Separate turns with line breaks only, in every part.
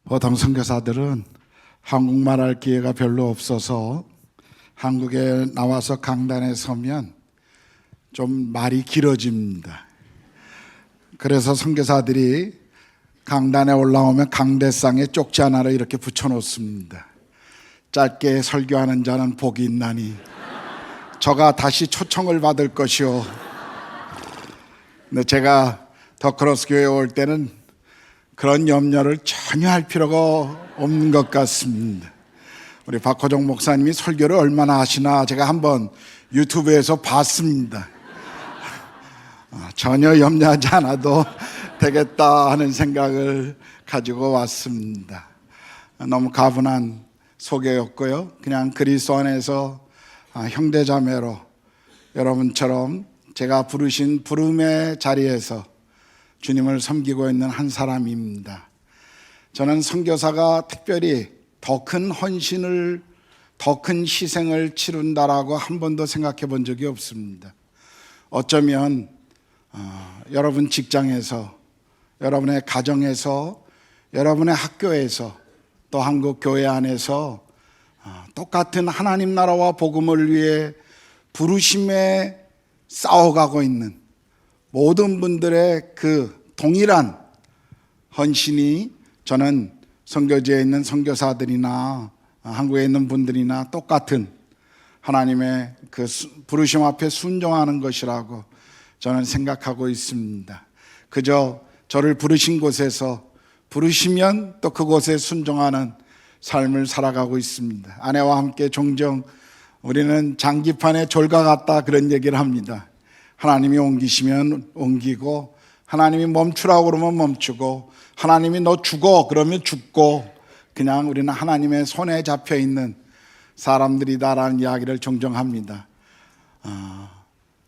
보통 선교사들은 한국말 할 기회가 별로 없어서 한국에 나와서 강단에 서면 좀 말이 길어집니다. 그래서 선교사들이 강단에 올라오면 강대상에 쪽지 하나를 이렇게 붙여놓습니다. 짧게 설교하는 자는 복이 있나니 저가 다시 초청을 받을 것이요. 근데 제가 더크로스 교회에 올 때는 그런 염려를 전혀 할 필요가 없는 것 같습니다. 우리 박호정 목사님이 설교를 얼마나 하시나 제가 한번 유튜브에서 봤습니다. 전혀 염려하지 않아도 되겠다 하는 생각을 가지고 왔습니다. 너무 가분한 소개였고요. 그냥 그리스도 안에서 형제자매로 여러분처럼 제가 부르신 부름의 자리에서 주님을 섬기고 있는 한 사람입니다. 저는 선교사가 특별히 더 큰 헌신을, 더 큰 희생을 치른다라고 한 번도 생각해 본 적이 없습니다. 어쩌면 여러분 직장에서, 여러분의 가정에서, 여러분의 학교에서, 또 한국 교회 안에서 똑같은 하나님 나라와 복음을 위해 부르심에 싸워가고 있는 모든 분들의 그 동일한 헌신이 저는 선교지에 있는 선교사들이나 한국에 있는 분들이나 똑같은 하나님의 그 부르심 앞에 순종하는 것이라고 저는 생각하고 있습니다. 그저 저를 부르신 곳에서 부르시면 또 그곳에 순종하는 삶을 살아가고 있습니다. 아내와 함께 종종 우리는 장기판에 졸가 같다 그런 얘기를 합니다. 하나님이 옮기시면 옮기고, 하나님이 멈추라고 그러면 멈추고, 하나님이 너 죽어 그러면 죽고, 그냥 우리는 하나님의 손에 잡혀 있는 사람들이다라는 이야기를 종종 합니다.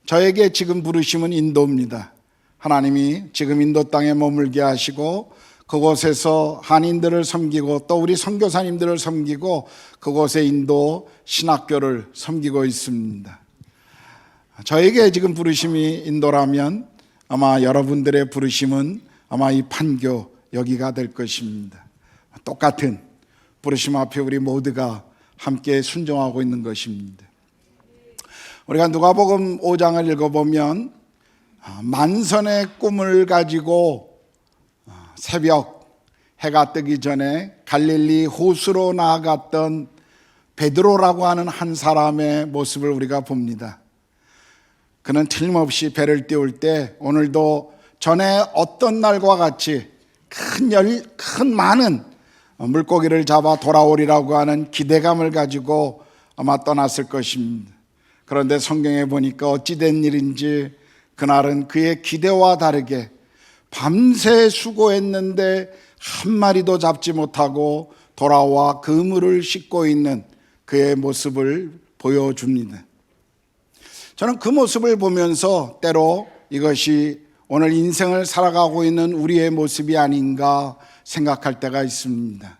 저에게 지금 부르심은 인도입니다. 하나님이 지금 인도 땅에 머물게 하시고 그곳에서 한인들을 섬기고 또 우리 선교사님들을 섬기고 그곳에 인도 신학교를 섬기고 있습니다. 저에게 지금 부르심이 인도라면 아마 여러분들의 부르심은 아마 이 판교 여기가 될 것입니다. 똑같은 부르심 앞에 우리 모두가 함께 순종하고 있는 것입니다. 우리가 누가복음 5장을 읽어보면 만선의 꿈을 가지고 새벽 해가 뜨기 전에 갈릴리 호수로 나아갔던 베드로라고 하는 한 사람의 모습을 우리가 봅니다. 그는 틀림없이 배를 띄울 때 오늘도 전에 어떤 날과 같이 큰 많은 물고기를 잡아 돌아오리라고 하는 기대감을 가지고 아마 떠났을 것입니다. 그런데 성경에 보니까 어찌된 일인지 그날은 그의 기대와 다르게 밤새 수고했는데 한 마리도 잡지 못하고 돌아와 그물을 씻고 있는 그의 모습을 보여줍니다. 저는 그 모습을 보면서 때로 이것이 오늘 인생을 살아가고 있는 우리의 모습이 아닌가 생각할 때가 있습니다.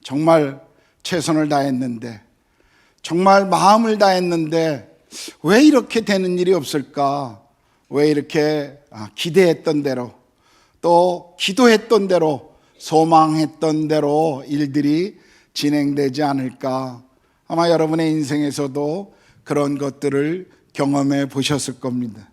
정말 최선을 다했는데, 정말 마음을 다했는데 왜 이렇게 되는 일이 없을까? 왜 이렇게 기대했던 대로 또 기도했던 대로 소망했던 대로 일들이 진행되지 않을까? 아마 여러분의 인생에서도 그런 것들을 경험해 보셨을 겁니다.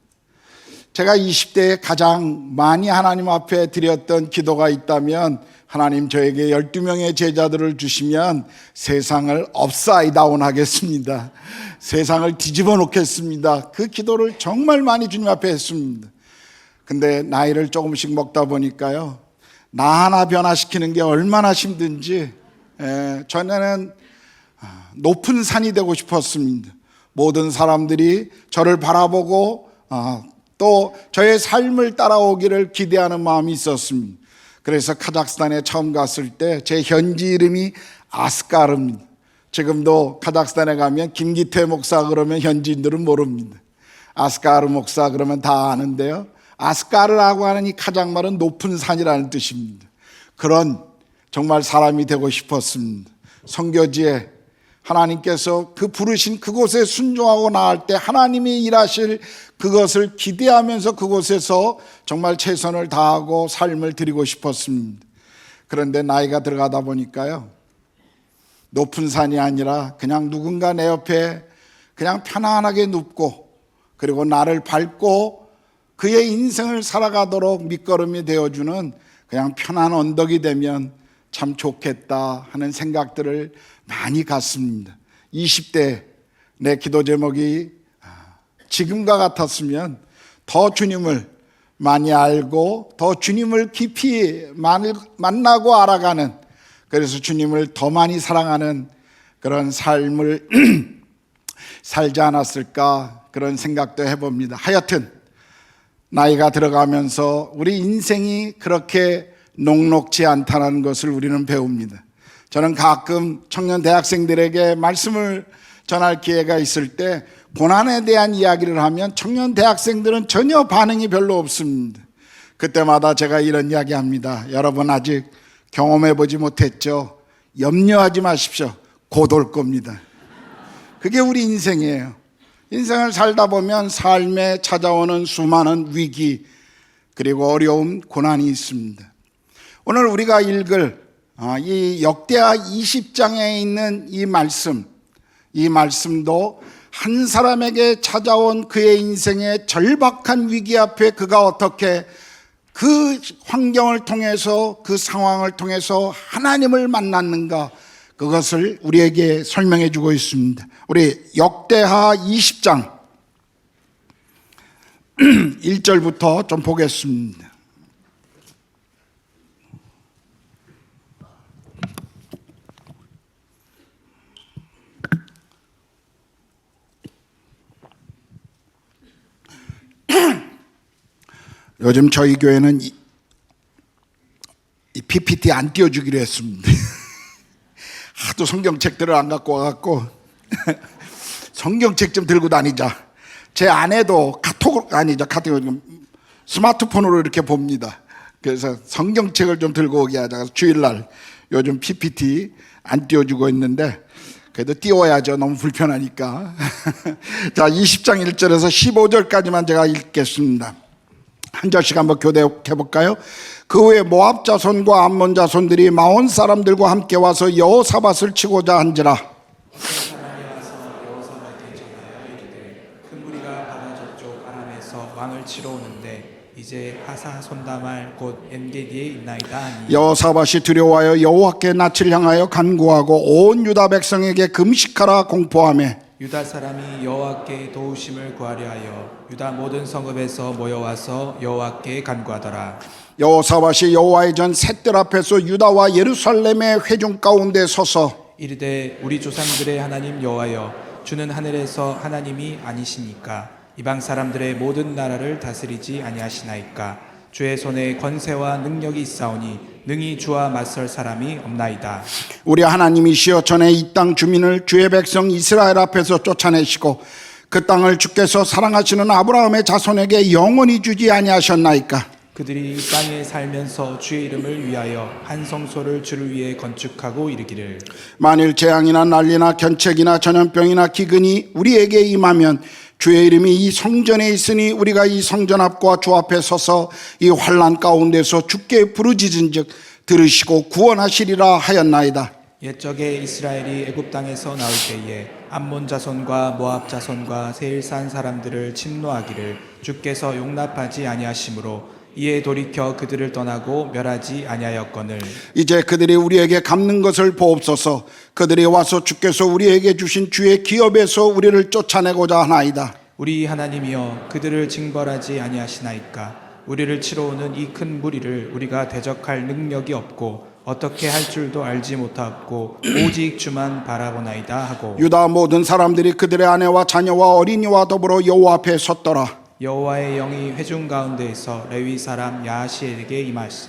제가 20대에 가장 많이 하나님 앞에 드렸던 기도가 있다면, 하나님 저에게 12명의 제자들을 주시면 세상을 업사이드 다운 하겠습니다. 세상을 뒤집어 놓겠습니다. 그 기도를 정말 많이 주님 앞에 했습니다. 근데 나이를 조금씩 먹다 보니까요, 나 하나 변화시키는 게 얼마나 힘든지, 전에는 높은 산이 되고 싶었습니다. 모든 사람들이 저를 바라보고 또 저의 삶을 따라오기를 기대하는 마음이 있었습니다. 그래서 카자흐스탄에 처음 갔을 때 제 현지 이름이 아스카르입니다. 지금도 카자흐스탄에 가면 김기태 목사 그러면 현지인들은 모릅니다. 아스카르 목사 그러면 다 아는데요, 아스카르라고 하는 이 카자흐말은 높은 산이라는 뜻입니다. 그런 정말 사람이 되고 싶었습니다. 선교지에 하나님께서 그 부르신 그곳에 순종하고 나갈 때 하나님이 일하실 그것을 기대하면서 그곳에서 정말 최선을 다하고 삶을 드리고 싶었습니다. 그런데 나이가 들어가다 보니까요, 높은 산이 아니라 그냥 누군가 내 옆에 그냥 편안하게 눕고, 그리고 나를 밟고 그의 인생을 살아가도록 밑거름이 되어주는 그냥 편한 언덕이 되면 참 좋겠다 하는 생각들을 많이 갖습니다. 20대 내 기도 제목이 지금과 같았으면 더 주님을 많이 알고 더 주님을 깊이 만나고 알아가는, 그래서 주님을 더 많이 사랑하는 그런 삶을 살지 않았을까, 그런 생각도 해봅니다. 하여튼 나이가 들어가면서 우리 인생이 그렇게 녹록지 않다는 것을 우리는 배웁니다. 저는 가끔 청년 대학생들에게 말씀을 전할 기회가 있을 때 고난에 대한 이야기를 하면 청년 대학생들은 전혀 반응이 별로 없습니다. 그때마다 제가 이런 이야기 합니다. 여러분 아직 경험해 보지 못했죠? 염려하지 마십시오. 곧 올 겁니다. 그게 우리 인생이에요. 인생을 살다 보면 삶에 찾아오는 수많은 위기, 그리고 어려움, 고난이 있습니다. 오늘 우리가 읽을 이 역대하 20장에 있는 이 말씀도 한 사람에게 찾아온 그의 인생의 절박한 위기 앞에 그가 어떻게 그 환경을 통해서, 그 상황을 통해서 하나님을 만났는가, 그것을 우리에게 설명해 주고 있습니다. 우리 역대하 20장 1절부터 좀 보겠습니다. 요즘 저희 교회는 이 PPT 안 띄워주기로 했습니다. 하도 성경책들을 안 갖고 와갖고 성경책 좀 들고 다니자. 제 아내도 카톡 스마트폰으로 이렇게 봅니다. 그래서 성경책을 좀 들고 오게 하자. 주일날 요즘 PPT 안 띄워주고 있는데 그래도 띄워야죠. 너무 불편하니까. 자, 20장 1절에서 15절까지만 제가 읽겠습니다. 한 절씩 한번 교대해 볼까요? 그 후에 모압 자손과 암몬 자손들이 마온 사람들과 함께 와서 여호사밧을 치고자 한지라.
사람이 와서 여호사밧에게 전하여 이르되 큰 무리가 바다 저쪽 아람에서 왕을 치러 오는데 이제 하사 손다말 곧 엔게디에 있나이다 하니,
여호사밧이 두려워하여 여호와께 낯을 향하여 간구하고 온 유다 백성에게 금식하라 공포하며
유다 사람이 여호와께 도우심을 구하려 하여 유다 모든 성읍에서 모여와서 여호와께 간구하더라.
여호사밧이 여호와의 전 셋들 앞에서 유다와 예루살렘의 회중 가운데 서서
이르되 우리 조상들의 하나님 여호와여, 주는 하늘에서 하나님이 아니시니까 이방 사람들의 모든 나라를 다스리지 아니하시나이까. 주의 손에 권세와 능력이 있사오니 능히 주와 맞설 사람이 없나이다.
우리 하나님이시여, 전에 이 땅 주민을 주의 백성 이스라엘 앞에서 쫓아내시고 그 땅을 주께서 사랑하시는 아브라함의 자손에게 영원히 주지 아니하셨나이까.
그들이 이 땅에 살면서 주의 이름을 위하여 한 성소를 주를 위해 건축하고 이르기를,
만일 재앙이나 난리나 견책이나 전염병이나 기근이 우리에게 임하면 주의 이름이 이 성전에 있으니 우리가 이 성전 앞과 주 앞에 서서 이 환난 가운데서 주께 부르짖은즉 들으시고 구원하시리라 하였나이다.
옛적에 이스라엘이 애굽 땅에서 나올 때에 암몬 자손과 모압 자손과 세일산 사람들을 침노하기를 주께서 용납하지 아니하심으로 이에 돌이켜 그들을 떠나고 멸하지 아니하였거늘,
이제 그들이 우리에게 갚는 것을 보옵소서. 그들이 와서 주께서 우리에게 주신 주의 기업에서 우리를 쫓아내고자 하나이다.
우리 하나님이여, 그들을 징벌하지 아니하시나이까. 우리를 치러 오는 이 큰 무리를 우리가 대적할 능력이 없고 어떻게 할 줄도 알지 못하고 오직 주만 바라보나이다 하고,
유다 모든 사람들이 그들의 아내와 자녀와 어린이와 더불어 여호와 앞에 섰더라.
여호와의 영이 회중 가운데에서 레위 사람 야하시엘에게 임하시.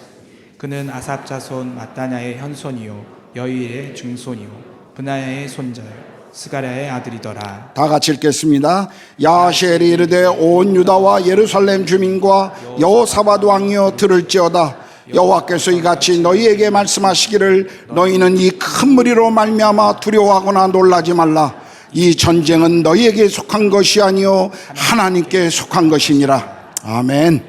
그는 아삽 자손 마따냐의 현손이요 여일의 중손이요 브나야의 손자요 스가랴의 아들이더라.
다 같이 읽겠습니다. 야하시엘이 이르되 온 유다와 예루살렘 주민과 여호사밧 왕이여 들을지어다. 여호와께서 이같이 너희에게 말씀하시기를 너희는 이 큰 무리로 말미암아 두려워하거나 놀라지 말라. 이 전쟁은 너희에게 속한 것이 아니요 하나님께 속한 것이니라. 아멘.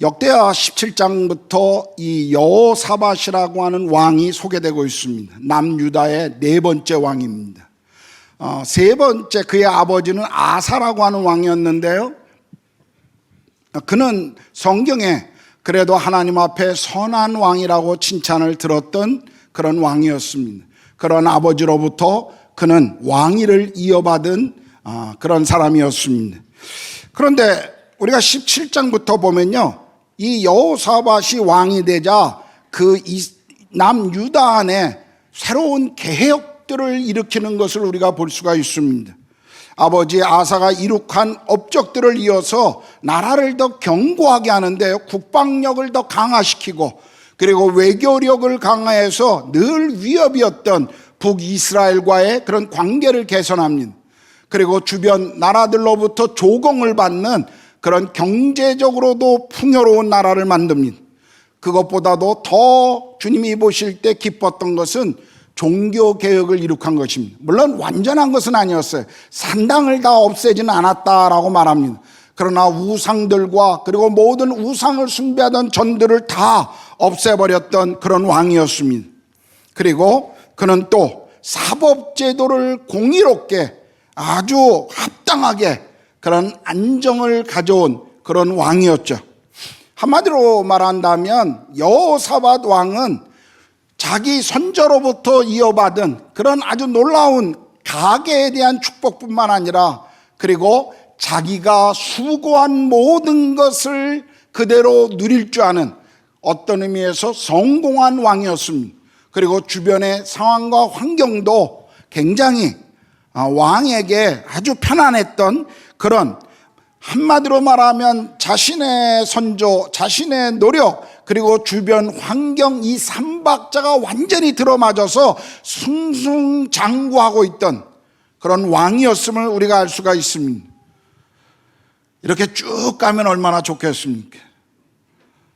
역대하 17장부터 이 여호사밧이라고 하는 왕이 소개되고 있습니다. 남유다의 네 번째 왕입니다. 세 번째 그의 아버지는 아사라고 하는 왕이었는데요. 그는 성경에 그래도 하나님 앞에 선한 왕이라고 칭찬을 들었던 그런 왕이었습니다. 그런 아버지로부터 그는 왕위를 이어받은 그런 사람이었습니다. 그런데 우리가 17장부터 보면요, 이 여호사밧이 왕이 되자 그 남유다 안에 새로운 개혁들을 일으키는 것을 우리가 볼 수가 있습니다. 아버지 아사가 이룩한 업적들을 이어서 나라를 더 견고하게 하는데 국방력을 더 강화시키고, 그리고 외교력을 강화해서 늘 위협이었던 북이스라엘과의 그런 관계를 개선합니다. 그리고 주변 나라들로부터 조공을 받는 그런 경제적으로도 풍요로운 나라를 만듭니다. 그것보다도 더 주님이 보실 때 기뻤던 것은 종교개혁을 이룩한 것입니다. 물론 완전한 것은 아니었어요. 산당을 다 없애지는 않았다라고 말합니다. 그러나 우상들과 그리고 모든 우상을 숭배하던 전들을 다 없애버렸던 그런 왕이었습니다. 그리고 그는 또 사법제도를 공의롭게 아주 합당하게 그런 안정을 가져온 그런 왕이었죠. 한마디로 말한다면 여호사밧 왕은 자기 선조로부터 이어받은 그런 아주 놀라운 가계에 대한 축복뿐만 아니라, 그리고 자기가 수고한 모든 것을 그대로 누릴 줄 아는 어떤 의미에서 성공한 왕이었습니다. 그리고 주변의 상황과 환경도 굉장히 왕에게 아주 편안했던 그런, 한마디로 말하면 자신의 선조, 자신의 노력, 그리고 주변 환경, 이 삼박자가 완전히 들어맞아서 승승장구하고 있던 그런 왕이었음을 우리가 알 수가 있습니다. 이렇게 쭉 가면 얼마나 좋겠습니까?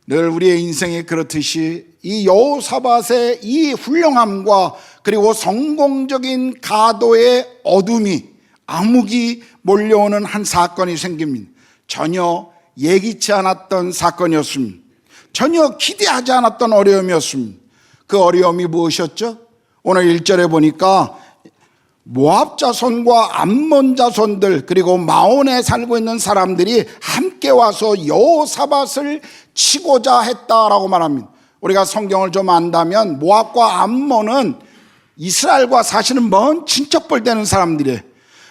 늘 우리의 인생이 그렇듯이 이 여호사밧의 이 훌륭함과 그리고 성공적인 가도의 어둠이, 암흑이 몰려오는 한 사건이 생깁니다. 전혀 예기치 않았던 사건이었습니다. 전혀 기대하지 않았던 어려움이었습니다. 그 어려움이 무엇이었죠? 오늘 1절에 보니까 모압 자손과 암몬 자손들, 그리고 마온에 살고 있는 사람들이 함께 와서 여호사밧을 치고자 했다라고 말합니다. 우리가 성경을 좀 안다면 모압과 암몬은 이스라엘과 사실은 먼 친척벌 되는 사람들이에요.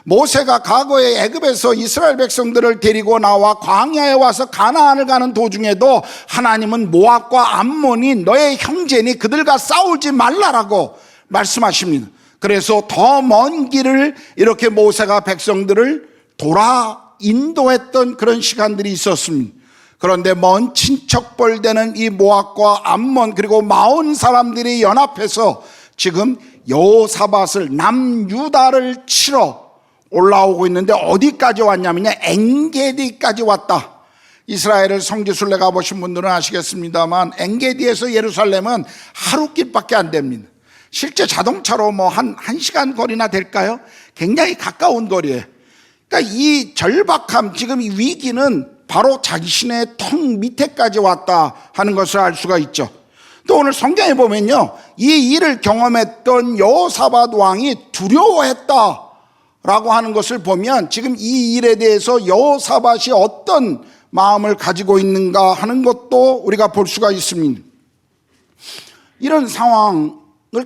모세가 과거에 애굽에서 이스라엘 백성들을 데리고 나와 광야에 와서 가나안을 가는 도중에도 하나님은 모압과 암몬이 너의 형제니 그들과 싸우지 말라라고 말씀하십니다. 그래서 더 먼 길을 이렇게 모세가 백성들을 돌아 인도했던 그런 시간들이 있었습니다. 그런데 먼 친척벌 되는 이 모압과 암몬 그리고 마온 사람들이 연합해서 지금 여호사밧을, 남유다를 치러 올라오고 있는데 어디까지 왔냐면요, 엔게디까지 왔다. 이스라엘을 성지순례 가보신 분들은 아시겠습니다만 엔게디에서 예루살렘은 하루길밖에 안 됩니다. 실제 자동차로 뭐 한 시간 거리나 될까요? 굉장히 가까운 거리예요. 그러니까 이 절박함, 지금 이 위기는 바로 자신의 턱 밑에까지 왔다 하는 것을 알 수가 있죠. 또 오늘 성경에 보면요, 이 일을 경험했던 여호사밧 왕이 두려워했다 라고 하는 것을 보면 지금 이 일에 대해서 여호사밧이 어떤 마음을 가지고 있는가 하는 것도 우리가 볼 수가 있습니다. 이런 상황을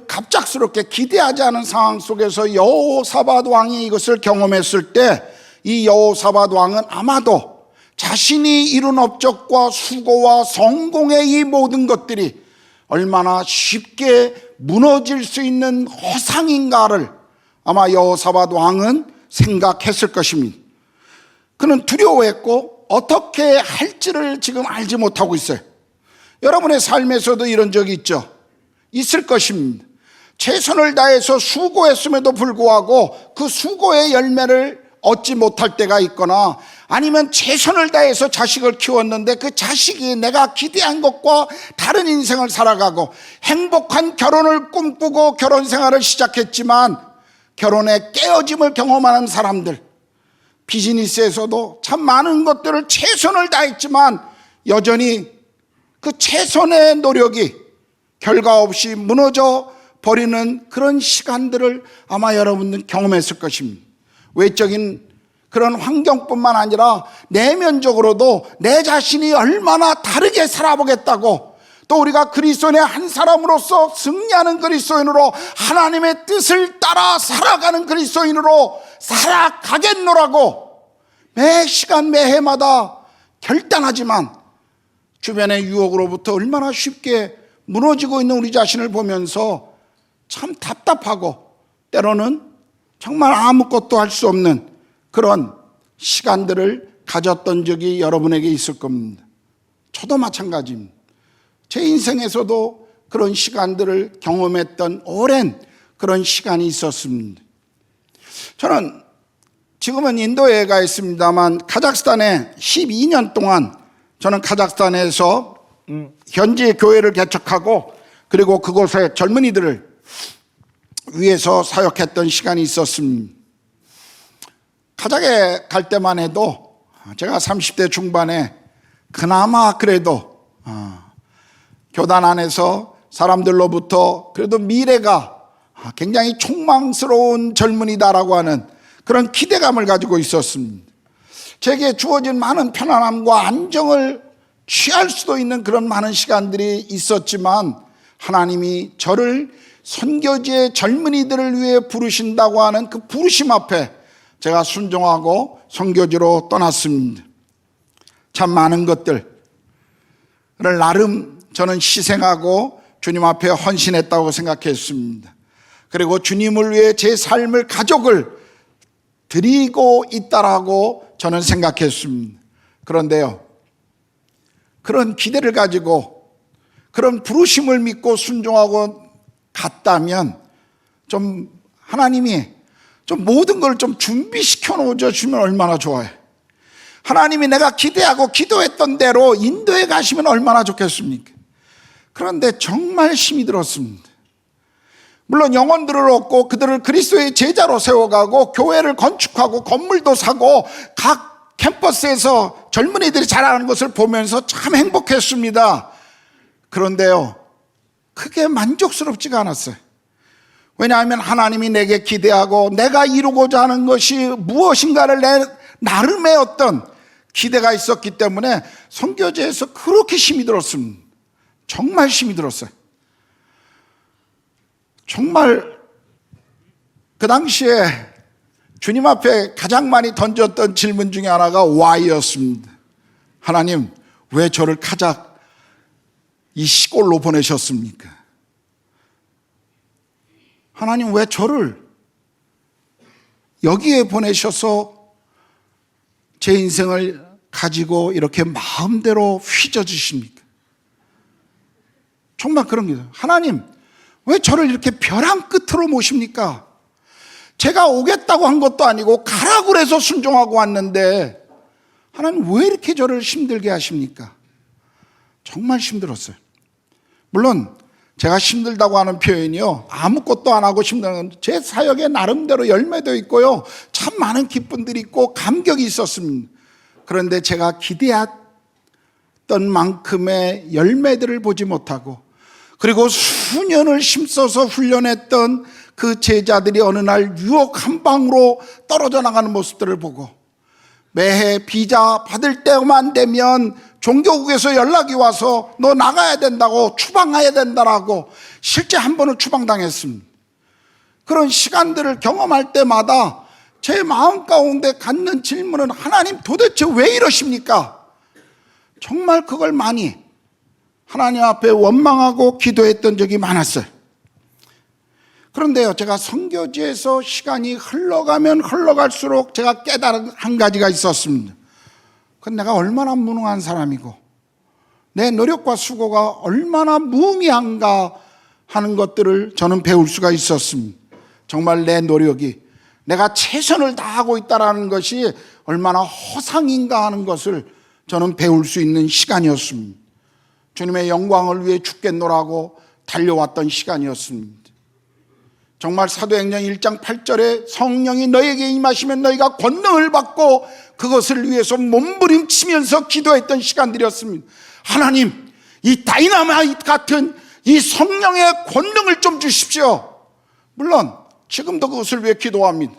갑작스럽게 기대하지 않은 상황 속에서 여호사밧 왕이 이것을 경험했을 때 이 여호사밧 왕은 아마도 자신이 이룬 업적과 수고와 성공의 이 모든 것들이 얼마나 쉽게 무너질 수 있는 허상인가를 아마 여호사밧 왕은 생각했을 것입니다. 그는 두려워했고 어떻게 할지를 지금 알지 못하고 있어요. 여러분의 삶에서도 이런 적이 있죠. 있을 것입니다. 최선을 다해서 수고했음에도 불구하고 그 수고의 열매를 얻지 못할 때가 있거나, 아니면 최선을 다해서 자식을 키웠는데 그 자식이 내가 기대한 것과 다른 인생을 살아가고 행복한 결혼을 꿈꾸고 결혼 생활을 시작했지만 결혼의 깨어짐을 경험하는 사람들, 비즈니스에서도 참 많은 것들을 최선을 다했지만 여전히 그 최선의 노력이 결과 없이 무너져 버리는 그런 시간들을 아마 여러분들 경험했을 것입니다. 외적인 그런 환경뿐만 아니라 내면적으로도 내 자신이 얼마나 다르게 살아보겠다고, 또 우리가 그리스도인의 한 사람으로서 승리하는 그리스도인으로 하나님의 뜻을 따라 살아가는 그리스도인으로 살아가겠노라고 매 시간 매 해마다 결단하지만 주변의 유혹으로부터 얼마나 쉽게 무너지고 있는 우리 자신을 보면서 참 답답하고 때로는 정말 아무것도 할 수 없는 그런 시간들을 가졌던 적이 여러분에게 있을 겁니다. 저도 마찬가지입니다. 제 인생에서도 그런 시간들을 경험했던 오랜 그런 시간이 있었습니다. 저는 지금은 인도에 가 있습니다만 카자흐스탄에 12년 동안 저는 카자흐스탄에서 현지 교회를 개척하고 그리고 그곳의 젊은이들을 위해서 사역했던 시간이 있었습니다. 카자흐에 갈 때만 해도 제가 30대 중반에 그나마 그래도 교단 안에서 사람들로부터 그래도 미래가 굉장히 촉망스러운 젊은이다라고 하는 그런 기대감을 가지고 있었습니다. 제게 주어진 많은 편안함과 안정을 취할 수도 있는 그런 많은 시간들이 있었지만 하나님이 저를 선교지의 젊은이들을 위해 부르신다고 하는 그 부르심 앞에 제가 순종하고 선교지로 떠났습니다. 참 많은 것들을 나름 저는 희생하고 주님 앞에 헌신했다고 생각했습니다. 그리고 주님을 위해 제 삶을, 가족을 드리고 있다라고 저는 생각했습니다. 그런데요, 그런 기대를 가지고 그런 부르심을 믿고 순종하고 갔다면 좀 하나님이 좀 모든 걸 좀 준비시켜 놓으시면 얼마나 좋아요. 하나님이 내가 기대하고 기도했던 대로 인도에 가시면 얼마나 좋겠습니까? 그런데 정말 힘이 들었습니다. 물론 영혼들을 얻고 그들을 그리스도의 제자로 세워가고 교회를 건축하고 건물도 사고 각 캠퍼스에서 젊은이들이 자라는 것을 보면서 참 행복했습니다. 그런데요, 크게 만족스럽지가 않았어요. 왜냐하면 하나님이 내게 기대하고 내가 이루고자 하는 것이 무엇인가를 내 나름의 어떤 기대가 있었기 때문에 선교제에서 그렇게 힘이 들었습니다. 정말 힘이 들었어요. 정말 그 당시에 주님 앞에 가장 많이 던졌던 질문 중에 하나가 Why였습니다. 하나님, 왜 저를 카자흐 이 시골로 보내셨습니까? 하나님, 왜 저를 여기에 보내셔서 제 인생을 가지고 이렇게 마음대로 휘저으십니까? 정말 그런 게 있어요. 하나님, 왜 저를 이렇게 벼랑 끝으로 모십니까? 제가 오겠다고 한 것도 아니고 가라고 그래서 순종하고 왔는데 하나님, 왜 이렇게 저를 힘들게 하십니까? 정말 힘들었어요. 물론 제가 힘들다고 하는 표현이요, 아무것도 안 하고 힘든 제 사역에 나름대로 열매도 있고요, 참 많은 기쁨들이 있고 감격이 있었습니다. 그런데 제가 기대했던 만큼의 열매들을 보지 못하고, 그리고 수년을 힘써서 훈련했던 그 제자들이 어느 날 유혹 한 방으로 떨어져 나가는 모습들을 보고, 매해 비자 받을 때만 되면 종교국에서 연락이 와서 너 나가야 된다고, 추방해야 된다라고, 실제 한 번은 추방당했습니다. 그런 시간들을 경험할 때마다 제 마음 가운데 갖는 질문은, 하나님 도대체 왜 이러십니까? 정말 그걸 많이 하나님 앞에 원망하고 기도했던 적이 많았어요. 그런데요, 제가 선교지에서 시간이 흘러가면 흘러갈수록 제가 깨달은 한 가지가 있었습니다. 그건 내가 얼마나 무능한 사람이고 내 노력과 수고가 얼마나 무의미한가 하는 것들을 저는 배울 수가 있었습니다. 정말 내 노력이, 내가 최선을 다하고 있다는 것이 얼마나 허상인가 하는 것을 저는 배울 수 있는 시간이었습니다. 주님의 영광을 위해 죽겠노라고 달려왔던 시간이었습니다. 정말 사도행전 1장 8절에 성령이 너에게 임하시면 너희가 권능을 받고 그것을 위해서 몸부림치면서 기도했던 시간들이었습니다. 하나님, 이 다이나마이트 같은 이 성령의 권능을 좀 주십시오. 물론 지금도 그것을 위해 기도합니다.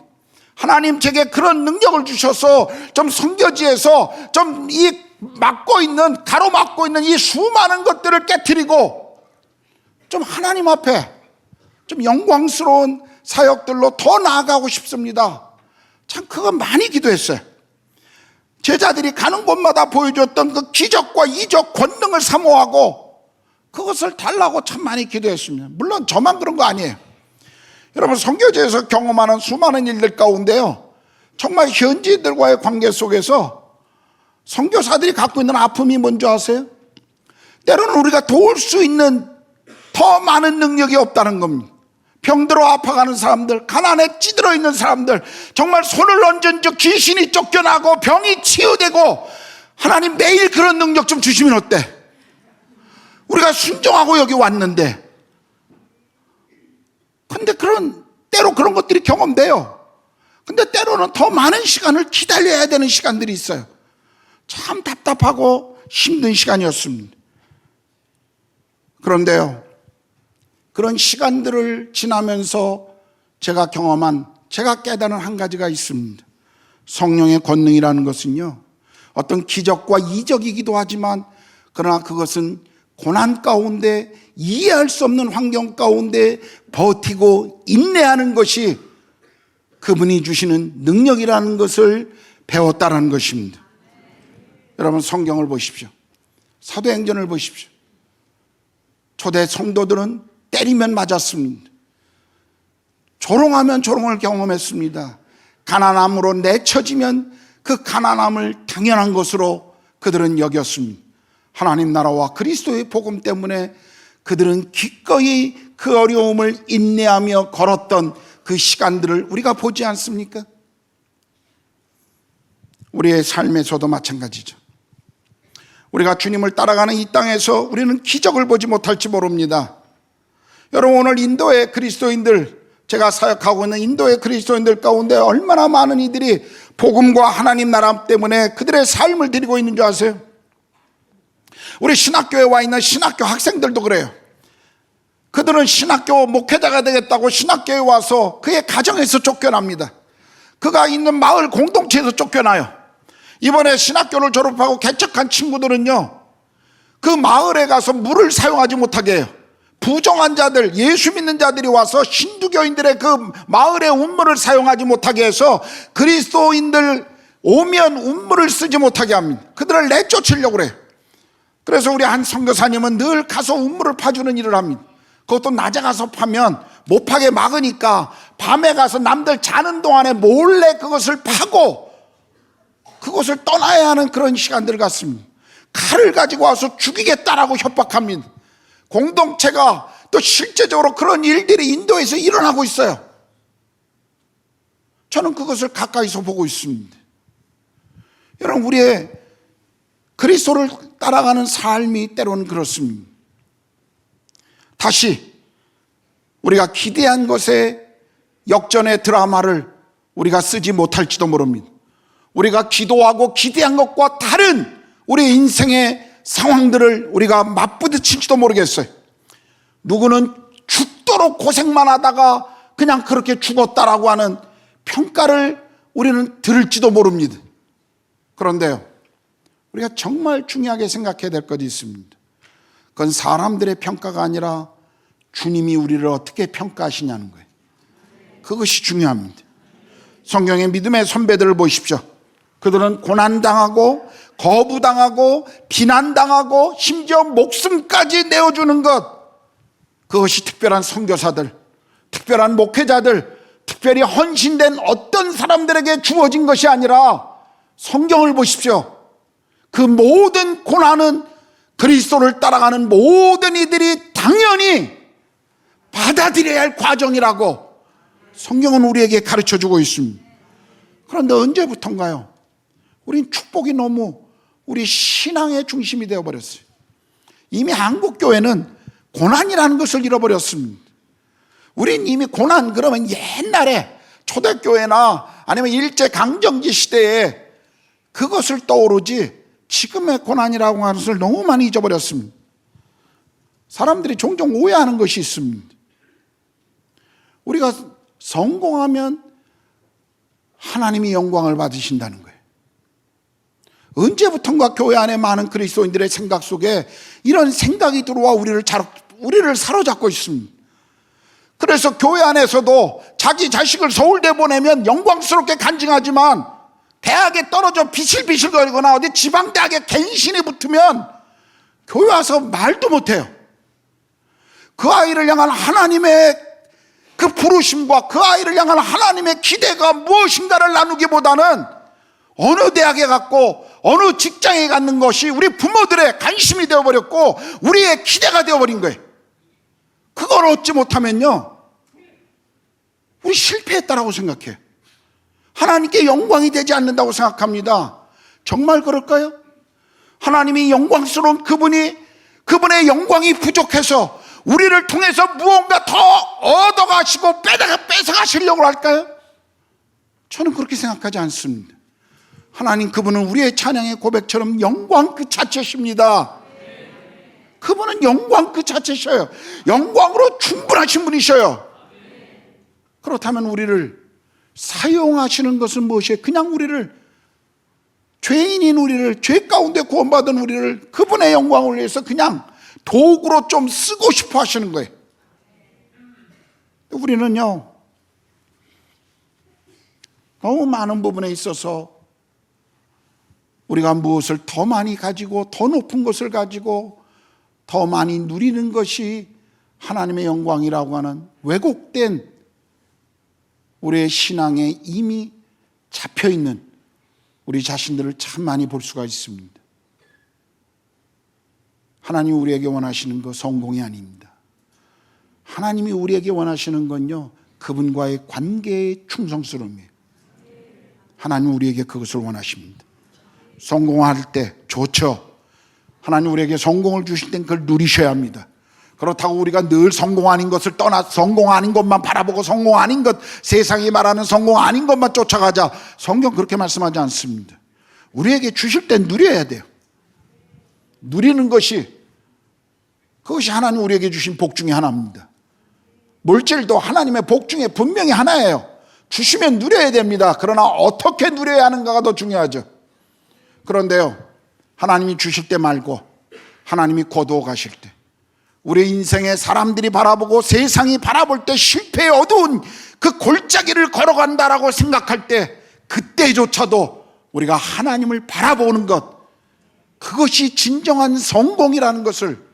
하나님, 제게 그런 능력을 주셔서 좀 선교지에서 좀 이 가로막고 있는 이 수많은 것들을 깨트리고 좀 하나님 앞에 좀 영광스러운 사역들로 더 나아가고 싶습니다. 참 그거 많이 기도했어요. 제자들이 가는 곳마다 보여줬던 그 기적과 이적 권능을 사모하고 그것을 달라고 참 많이 기도했습니다. 물론 저만 그런 거 아니에요. 여러분, 선교지에서 경험하는 수많은 일들 가운데요, 정말 현지인들과의 관계 속에서 선교사들이 갖고 있는 아픔이 뭔지 아세요? 때로는 우리가 도울 수 있는 더 많은 능력이 없다는 겁니다. 병들어 아파가는 사람들, 가난에 찌들어 있는 사람들, 정말 손을 얹은 즉 귀신이 쫓겨나고 병이 치유되고, 하나님 매일 그런 능력 좀 주시면 어때? 우리가 순종하고 여기 왔는데. 근데 때로 그런 것들이 경험돼요. 근데 때로는 더 많은 시간을 기다려야 되는 시간들이 있어요. 참 답답하고 힘든 시간이었습니다. 그런데요, 그런 시간들을 지나면서 제가 깨달은 한 가지가 있습니다. 성령의 권능이라는 것은요, 어떤 기적과 이적이기도 하지만 그러나 그것은 고난 가운데, 이해할 수 없는 환경 가운데 버티고 인내하는 것이 그분이 주시는 능력이라는 것을 배웠다는 것입니다. 여러분, 성경을 보십시오. 사도행전을 보십시오. 초대 성도들은 때리면 맞았습니다. 조롱하면 조롱을 경험했습니다. 가난함으로 내쳐지면 그 가난함을 당연한 것으로 그들은 여겼습니다. 하나님 나라와 그리스도의 복음 때문에 그들은 기꺼이 그 어려움을 인내하며 걸었던 그 시간들을 우리가 보지 않습니까? 우리의 삶에서도 마찬가지죠. 우리가 주님을 따라가는 이 땅에서 우리는 기적을 보지 못할지 모릅니다. 여러분, 오늘 인도의 그리스도인들, 제가 사역하고 있는 인도의 그리스도인들 가운데 얼마나 많은 이들이 복음과 하나님 나라 때문에 그들의 삶을 드리고 있는 줄 아세요? 우리 신학교에 와 있는 신학교 학생들도 그래요. 그들은 신학교 목회자가 되겠다고 신학교에 와서 그의 가정에서 쫓겨납니다. 그가 있는 마을 공동체에서 쫓겨나요. 이번에 신학교를 졸업하고 개척한 친구들은요, 그 마을에 가서 물을 사용하지 못하게 해요. 부정한 자들, 예수 믿는 자들이 와서 신두교인들의 그 마을의 운물을 사용하지 못하게 해서 그리스도인들 오면 운물을 쓰지 못하게 합니다. 그들을 내쫓으려고 그래요. 그래서 우리 한 선교사님은 늘 가서 운물을 파주는 일을 합니다. 그것도 낮에 가서 파면 못 파게 막으니까 밤에 가서 남들 자는 동안에 몰래 그것을 파고 그것을 떠나야 하는 그런 시간들 같습니다. 칼을 가지고 와서 죽이겠다라고 협박합니다. 공동체가 또 실제적으로 그런 일들이 인도에서 일어나고 있어요. 저는 그것을 가까이서 보고 있습니다. 여러분, 우리의 그리스도를 따라가는 삶이 때로는 그렇습니다. 다시 우리가 기대한 것에 역전의 드라마를 우리가 쓰지 못할지도 모릅니다. 우리가 기도하고 기대한 것과 다른 우리 인생의 상황들을 우리가 맞부딪힐지도 모르겠어요. 누구는 죽도록 고생만 하다가 그냥 그렇게 죽었다라고 하는 평가를 우리는 들을지도 모릅니다. 그런데요, 우리가 정말 중요하게 생각해야 될 것이 있습니다. 그건 사람들의 평가가 아니라 주님이 우리를 어떻게 평가하시냐는 거예요. 그것이 중요합니다. 성경의 믿음의 선배들을 보십시오. 그들은 고난당하고 거부당하고 비난당하고 심지어 목숨까지 내어주는 것, 그것이 특별한 선교사들, 특별한 목회자들, 특별히 헌신된 어떤 사람들에게 주어진 것이 아니라 성경을 보십시오. 그 모든 고난은 그리스도를 따라가는 모든 이들이 당연히 받아들여야 할 과정이라고 성경은 우리에게 가르쳐주고 있습니다. 그런데 언제부턴가요? 우린 축복이 너무 우리 신앙의 중심이 되어버렸어요. 이미 한국교회는 고난이라는 것을 잃어버렸습니다. 우린 이미 고난 그러면 옛날에 초대교회나 아니면 일제강점기 시대에 그것을 떠오르지 지금의 고난이라고 하는 것을 너무 많이 잊어버렸습니다. 사람들이 종종 오해하는 것이 있습니다. 우리가 성공하면 하나님이 영광을 받으신다는 거예요. 언제부턴가 교회 안에 많은 그리스도인들의 생각 속에 이런 생각이 들어와 우리를 사로잡고 있습니다. 그래서 교회 안에서도 자기 자식을 서울대 보내면 영광스럽게 간증하지만 대학에 떨어져 비실비실거리거나 어디 지방대학에 갱신이 붙으면 교회 와서 말도 못해요. 그 아이를 향한 하나님의 그 부르심과 그 아이를 향한 하나님의 기대가 무엇인가를 나누기보다는 어느 대학에 갔고 어느 직장에 갖는 것이 우리 부모들의 관심이 되어버렸고 우리의 기대가 되어버린 거예요. 그걸 얻지 못하면요, 우리 실패했다라고 생각해요. 하나님께 영광이 되지 않는다고 생각합니다. 정말 그럴까요? 하나님이 영광스러운 그분의 영광이 부족해서 우리를 통해서 무언가 더 얻어가시고 뺏어가시려고 할까요? 저는 그렇게 생각하지 않습니다. 하나님 그분은 우리의 찬양의 고백처럼 영광 그 자체십니다. 그분은 영광 그 자체셔요. 영광으로 충분하신 분이셔요. 그렇다면 우리를 사용하시는 것은 무엇이에요? 그냥 우리를, 죄인인 우리를, 죄 가운데 구원받은 우리를 그분의 영광을 위해서 그냥 도구로 좀 쓰고 싶어 하시는 거예요. 우리는요, 너무 많은 부분에 있어서 우리가 무엇을 더 많이 가지고 더 높은 것을 가지고 더 많이 누리는 것이 하나님의 영광이라고 하는 왜곡된 우리의 신앙에 이미 잡혀있는 우리 자신들을 참 많이 볼 수가 있습니다. 하나님이 우리에게 원하시는 거 성공이 아닙니다. 하나님이 우리에게 원하시는 건요, 그분과의 관계의 충성스러움이에요. 하나님 우리에게 그것을 원하십니다. 성공할 때 좋죠. 하나님 우리에게 성공을 주실 땐 그걸 누리셔야 합니다. 그렇다고 우리가 늘 성공 아닌 것을 떠나 성공 아닌 것만 바라보고 성공 아닌 것, 세상이 말하는 성공 아닌 것만 쫓아가자, 성경 그렇게 말씀하지 않습니다. 우리에게 주실 땐 누려야 돼요. 누리는 것이, 그것이 하나님 우리에게 주신 복 중에 하나입니다. 물질도 하나님의 복 중에 분명히 하나예요. 주시면 누려야 됩니다. 그러나 어떻게 누려야 하는가가 더 중요하죠. 그런데요, 하나님이 주실 때 말고 하나님이 거두어 가실 때, 우리 인생에 사람들이 바라보고 세상이 바라볼 때 실패의 어두운 그 골짜기를 걸어간다라고 생각할 때, 그때조차도 우리가 하나님을 바라보는 것, 그것이 진정한 성공이라는 것을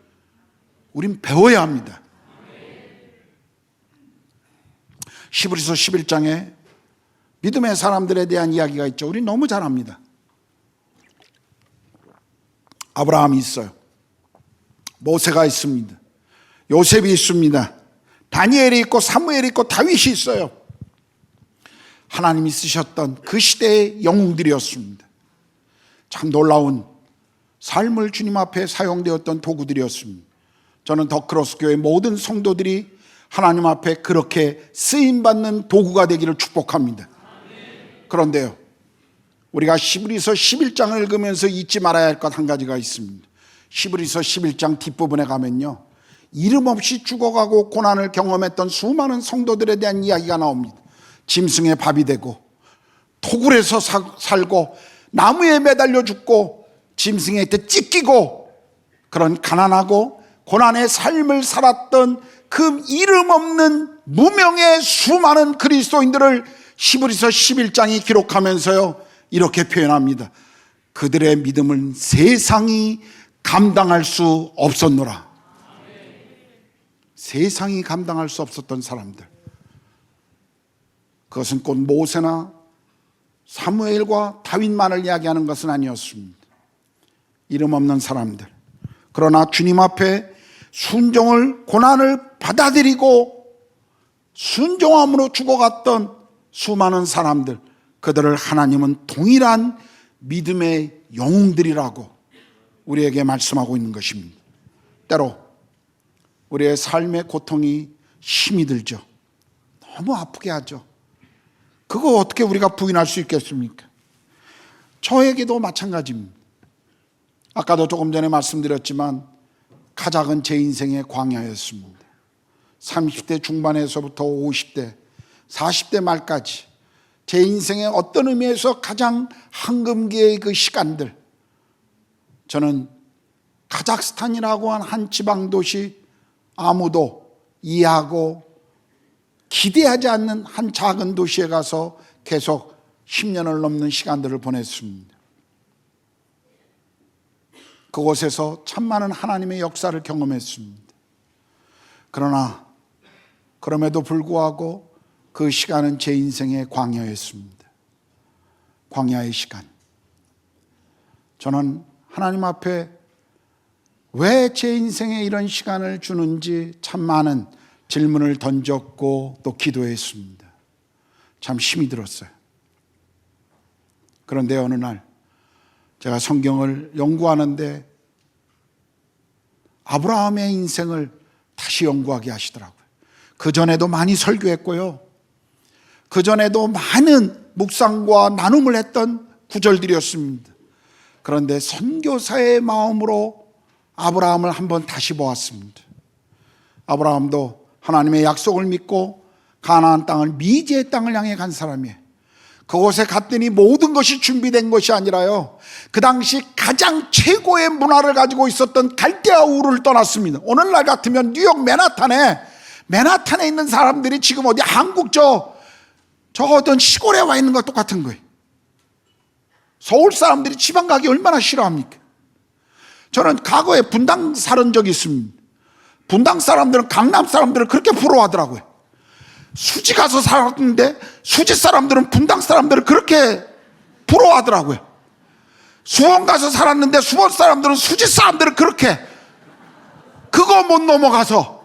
우린 배워야 합니다. 히브리서 11장에 믿음의 사람들에 대한 이야기가 있죠. 우리 너무 잘 압니다. 아브라함이 있어요. 모세가 있습니다. 요셉이 있습니다. 다니엘이 있고 사무엘이 있고 다윗이 있어요. 하나님이 쓰셨던 그 시대의 영웅들이었습니다. 참 놀라운 삶을 주님 앞에 사용되었던 도구들이었습니다. 저는 더크로스 교회 모든 성도들이 하나님 앞에 그렇게 쓰임받는 도구가 되기를 축복합니다. 그런데요, 우리가 히브리서 11장을 읽으면서 잊지 말아야 할 것 한 가지가 있습니다. 히브리서 11장 뒷부분에 가면요, 이름 없이 죽어가고 고난을 경험했던 수많은 성도들에 대한 이야기가 나옵니다. 짐승의 밥이 되고 토굴에서 살고 나무에 매달려 죽고 짐승의 때 찢기고 그런 가난하고 고난의 삶을 살았던 그 이름 없는 무명의 수많은 그리스도인들을 히브리서 11장이 기록하면서요, 이렇게 표현합니다. 그들의 믿음은 세상이 감당할 수 없었노라. 세상이 감당할 수 없었던 사람들, 그것은 곧 모세나 사무엘과 다윗만을 이야기하는 것은 아니었습니다. 이름 없는 사람들, 그러나 주님 앞에 순종을, 고난을 받아들이고 순종함으로 죽어갔던 수많은 사람들, 그들을 하나님은 동일한 믿음의 영웅들이라고 우리에게 말씀하고 있는 것입니다. 때로 우리의 삶의 고통이 힘이 들죠. 너무 아프게 하죠. 그거 어떻게 우리가 부인할 수 있겠습니까? 저에게도 마찬가지입니다. 아까도 조금 전에 말씀드렸지만 가작은 제 인생의 광야였습니다. 30대 중반에서부터 50대, 40대 말까지 제 인생의 어떤 의미에서 가장 황금기의 그 시간들, 저는 카자흐스탄이라고 한 지방 도시, 아무도 이해하고 기대하지 않는 한 작은 도시에 가서 계속 10년을 넘는 시간들을 보냈습니다. 그곳에서 참 많은 하나님의 역사를 경험했습니다. 그러나 그럼에도 불구하고 그 시간은 제 인생의 광야였습니다. 광야의 시간. 저는 하나님 앞에 왜 제 인생에 이런 시간을 주는지 참 많은 질문을 던졌고 또 기도했습니다. 참 힘이 들었어요. 그런데 어느 날 제가 성경을 연구하는데 아브라함의 인생을 다시 연구하게 하시더라고요. 그전에도 많이 설교했고요. 그전에도 많은 묵상과 나눔을 했던 구절들이었습니다. 그런데 선교사의 마음으로 아브라함을 한번 다시 보았습니다. 아브라함도 하나님의 약속을 믿고 가나안 땅을, 미지의 땅을 향해 간 사람이에요. 그곳에 갔더니 모든 것이 준비된 것이 아니라요, 그 당시 가장 최고의 문화를 가지고 있었던 갈대아 우르를 떠났습니다. 오늘날 같으면 뉴욕 맨하탄에 있는 사람들이 지금 어디 한국 저 어떤 시골에 와 있는 거 똑같은 거예요. 서울 사람들이 지방 가기 얼마나 싫어합니까? 저는 과거에 분당 살은 적이 있습니다. 분당 사람들은 강남 사람들을 그렇게 부러워하더라고요. 수지 가서 살았는데 수지 사람들은 분당 사람들을 그렇게 부러워하더라고요. 수원 가서 살았는데 수원 사람들은 수지 사람들을 그렇게, 그거 못 넘어가서,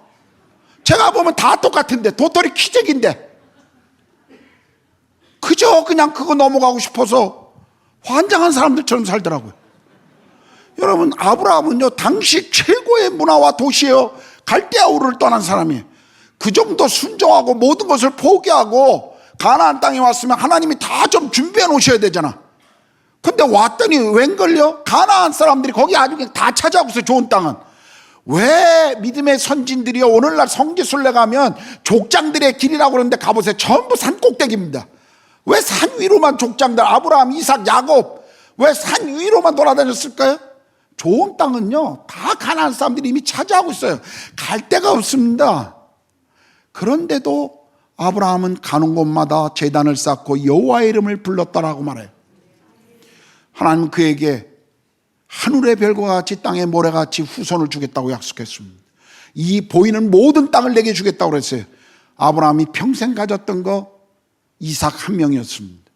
제가 보면 다 똑같은데 도토리 키재기인데 그저 그냥 그거 넘어가고 싶어서 환장한 사람들처럼 살더라고요. 여러분, 아브라함은요 당시 최고의 문화와 도시예요. 갈대아 우르를 떠난 사람이에요. 그 정도 순종하고 모든 것을 포기하고 가나안 땅에 왔으면 하나님이 다 좀 준비해 놓으셔야 되잖아. 근데 왔더니 웬걸요? 가나안 사람들이 거기 아주 그냥 다 차지하고서 좋은 땅은. 왜 믿음의 선진들이 오늘날 성지순례 가면 족장들의 길이라고 그러는데 가보세요. 전부 산 꼭대기입니다. 왜 산 위로만 족장들, 아브라함, 이삭, 야곱, 왜 산 위로만 돌아다녔을까요? 좋은 땅은요 다 가나안 사람들이 이미 차지하고 있어요. 갈 데가 없습니다. 그런데도 아브라함은 가는 곳마다 제단을 쌓고 여호와의 이름을 불렀다라고 말해요. 하나님은 그에게 하늘의 별과 같이 땅의 모래같이 후손을 주겠다고 약속했습니다. 이 보이는 모든 땅을 내게 주겠다고 그랬어요. 아브라함이 평생 가졌던 거 이삭 한 명이었습니다.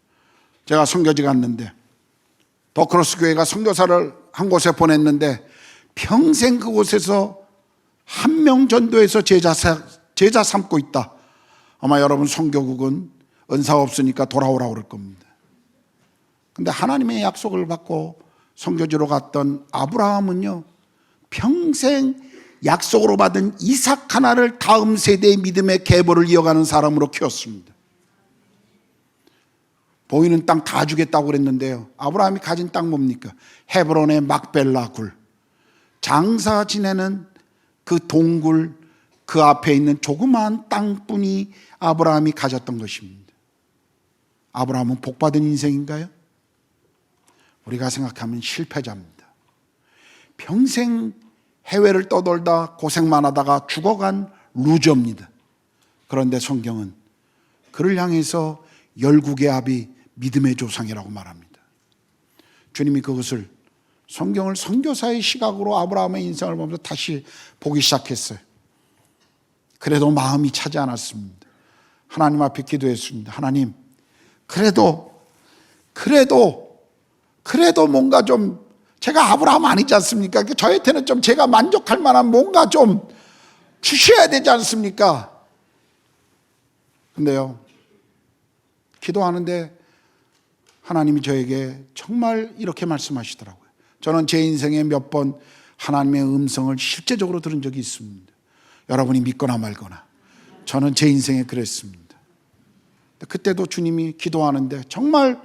제가 선교지 갔는데 더크로스 교회가 선교사를 한 곳에 보냈는데 평생 그곳에서 한 명 전도해서 제자 삼고 있다. 아마 여러분 선교국은 은사가 없으니까 돌아오라고 그럴 겁니다. 근데 하나님의 약속을 받고 선교지로 갔던 아브라함은요 평생 약속으로 받은 이삭 하나를 다음 세대의 믿음의 계보를 이어가는 사람으로 키웠습니다. 보이는 땅 다 주겠다고 그랬는데요, 아브라함이 가진 땅 뭡니까? 헤브론의 막벨라 굴, 장사 지내는 그 동굴, 그 앞에 있는 조그마한 땅뿐이 아브라함이 가졌던 것입니다. 아브라함은 복받은 인생인가요? 우리가 생각하면 실패자입니다. 평생 해외를 떠돌다 고생만 하다가 죽어간 루저입니다. 그런데 성경은 그를 향해서 열국의 아비, 믿음의 조상이라고 말합니다. 주님이 그것을, 성경을 선교사의 시각으로 아브라함의 인생을 보면서 다시 보기 시작했어요. 그래도 마음이 차지 않았습니다. 하나님 앞에 기도했습니다. 하나님, 그래도 뭔가 좀, 제가 아브라함 아니지 않습니까? 저한테는 좀 제가 만족할 만한 뭔가 좀 주셔야 되지 않습니까? 근데요, 기도하는데 하나님이 저에게 정말 이렇게 말씀하시더라고요. 저는 제 인생에 몇 번 하나님의 음성을 실제적으로 들은 적이 있습니다. 여러분이 믿거나 말거나. 저는 제 인생에 그랬습니다. 그때도 주님이 기도하는데 정말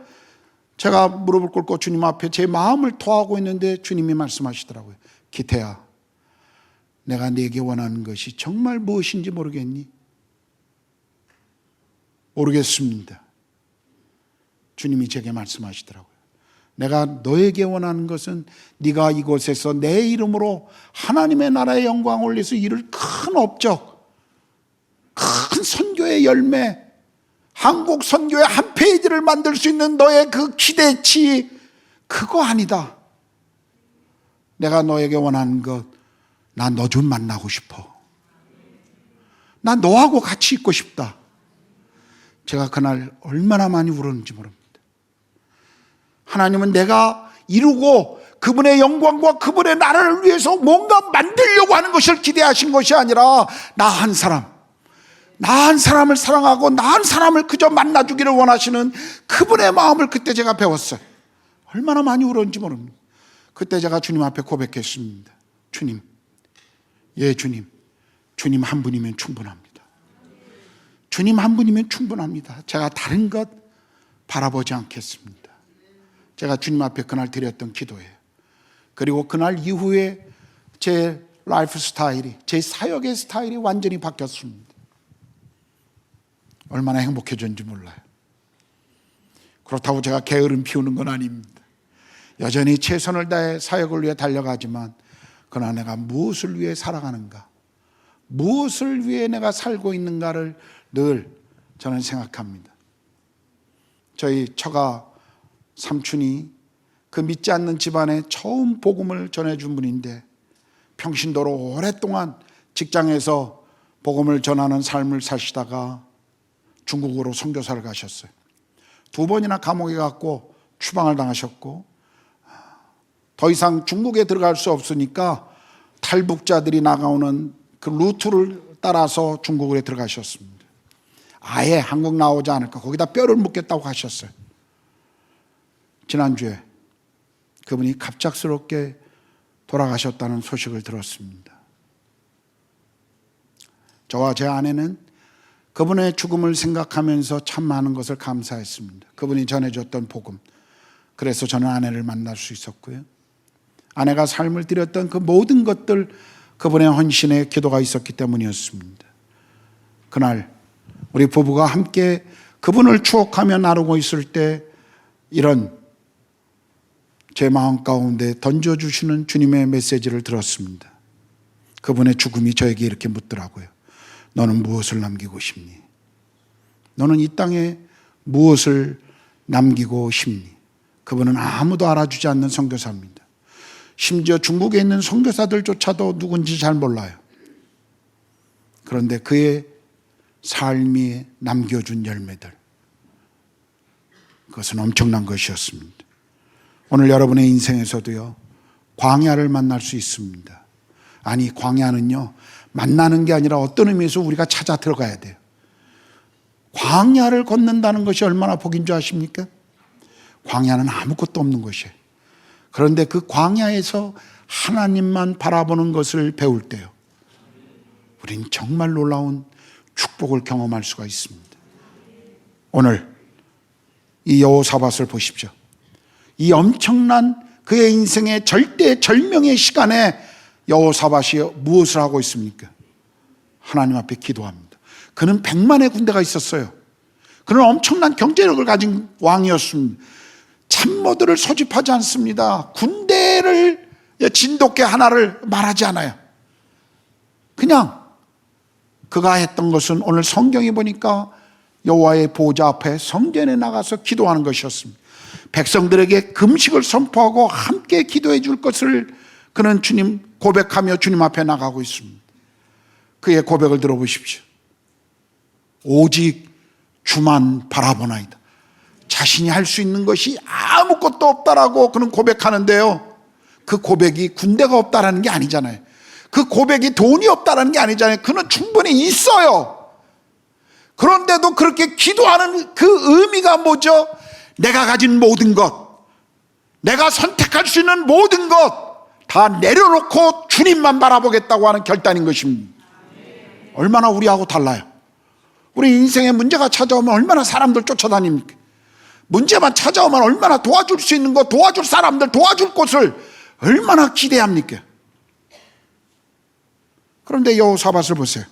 제가 무릎을 꿇고 주님 앞에 제 마음을 토하고 있는데 주님이 말씀하시더라고요. 기태야, 내가 네게 원하는 것이 정말 무엇인지 모르겠니? 모르겠습니다. 주님이 제게 말씀하시더라고요. 내가 너에게 원하는 것은 네가 이곳에서 내 이름으로 하나님의 나라의 영광을 올려서 이룰 큰 업적, 큰 선교의 열매, 한국 선교의 한 페이지를 만들 수 있는 너의 그 기대치, 그거 아니다. 내가 너에게 원하는 것, 나 너 좀 만나고 싶어. 나 너하고 같이 있고 싶다. 제가 그날 얼마나 많이 울었는지 모릅니다. 하나님은 내가 이루고 그분의 영광과 그분의 나라를 위해서 뭔가 만들려고 하는 것을 기대하신 것이 아니라 나 한 사람을 사랑하고 나 한 사람을 그저 만나주기를 원하시는 그분의 마음을 그때 제가 배웠어요. 얼마나 많이 울었는지 모릅니다. 그때 제가 주님 앞에 고백했습니다. 주님, 예 주님, 주님 한 분이면 충분합니다. 주님 한 분이면 충분합니다. 제가 다른 것 바라보지 않겠습니다. 제가 주님 앞에 그날 드렸던 기도예요. 그리고 그날 이후에 제 라이프 스타일이, 제 사역의 스타일이 완전히 바뀌었습니다. 얼마나 행복해졌는지 몰라요. 그렇다고 제가 게으름 피우는 건 아닙니다. 여전히 최선을 다해 사역을 위해 달려가지만 그러나 내가 무엇을 위해 살아가는가, 무엇을 위해 내가 살고 있는가를 늘 저는 생각합니다. 저희 처가 삼촌이 그 믿지 않는 집안에 처음 복음을 전해준 분인데 평신도로 오랫동안 직장에서 복음을 전하는 삶을 사시다가 중국으로 선교사를 가셨어요. 2번이나 감옥에 갔고 추방을 당하셨고 더 이상 중국에 들어갈 수 없으니까 탈북자들이 나가오는 그 루트를 따라서 중국에 들어가셨습니다. 아예 한국 나오지 않을까, 거기다 뼈를 묻겠다고 하셨어요. 지난주에 그분이 갑작스럽게 돌아가셨다는 소식을 들었습니다. 저와 제 아내는 그분의 죽음을 생각하면서 참 많은 것을 감사했습니다. 그분이 전해줬던 복음, 그래서 저는 아내를 만날 수 있었고요. 아내가 삶을 드렸던 그 모든 것들, 그분의 헌신에 기도가 있었기 때문이었습니다. 그날 우리 부부가 함께 그분을 추억하며 나누고 있을 때 이런 제 마음 가운데 던져주시는 주님의 메시지를 들었습니다. 그분의 죽음이 저에게 이렇게 묻더라고요. 너는 무엇을 남기고 싶니? 너는 이 땅에 무엇을 남기고 싶니? 그분은 아무도 알아주지 않는 선교사입니다. 심지어 중국에 있는 선교사들조차도 누군지 잘 몰라요. 그런데 그의 삶이 남겨준 열매들, 그것은 엄청난 것이었습니다. 오늘 여러분의 인생에서도요, 광야를 만날 수 있습니다. 아니, 광야는요, 만나는 게 아니라 어떤 의미에서 우리가 찾아 들어가야 돼요. 광야를 걷는다는 것이 얼마나 복인 줄 아십니까? 광야는 아무것도 없는 것이에요. 그런데 그 광야에서 하나님만 바라보는 것을 배울 때요, 우린 정말 놀라운 축복을 경험할 수가 있습니다. 오늘 이 여호사밧을 보십시오. 이 엄청난 그의 인생의 절대절명의 시간에 여호사밧이 무엇을 하고 있습니까? 하나님 앞에 기도합니다. 그는 100만의 군대가 있었어요. 그는 엄청난 경제력을 가진 왕이었습니다. 참모들을 소집하지 않습니다. 군대를 진돗개 하나를 말하지 않아요. 그냥 그가 했던 것은 오늘 성경에 보니까 여호와의 보좌 앞에 성전에 나가서 기도하는 것이었습니다. 백성들에게 금식을 선포하고 함께 기도해 줄 것을 그는 주님 고백하며 주님 앞에 나가고 있습니다. 그의 고백을 들어보십시오. 오직 주만 바라보나이다. 자신이 할 수 있는 것이 아무것도 없다라고 그는 고백하는데요, 그 고백이 군대가 없다라는 게 아니잖아요. 그 고백이 돈이 없다라는 게 아니잖아요. 그는 충분히 있어요. 그런데도 그렇게 기도하는 그 의미가 뭐죠? 내가 가진 모든 것, 내가 선택할 수 있는 모든 것 다 내려놓고 주님만 바라보겠다고 하는 결단인 것입니다. 얼마나 우리하고 달라요. 우리 인생에 문제가 찾아오면 얼마나 사람들 쫓아다닙니까? 문제만 찾아오면 얼마나 도와줄 수 있는 거, 도와줄 사람들, 도와줄 곳을 얼마나 기대합니까? 그런데 여호사밧을 보세요.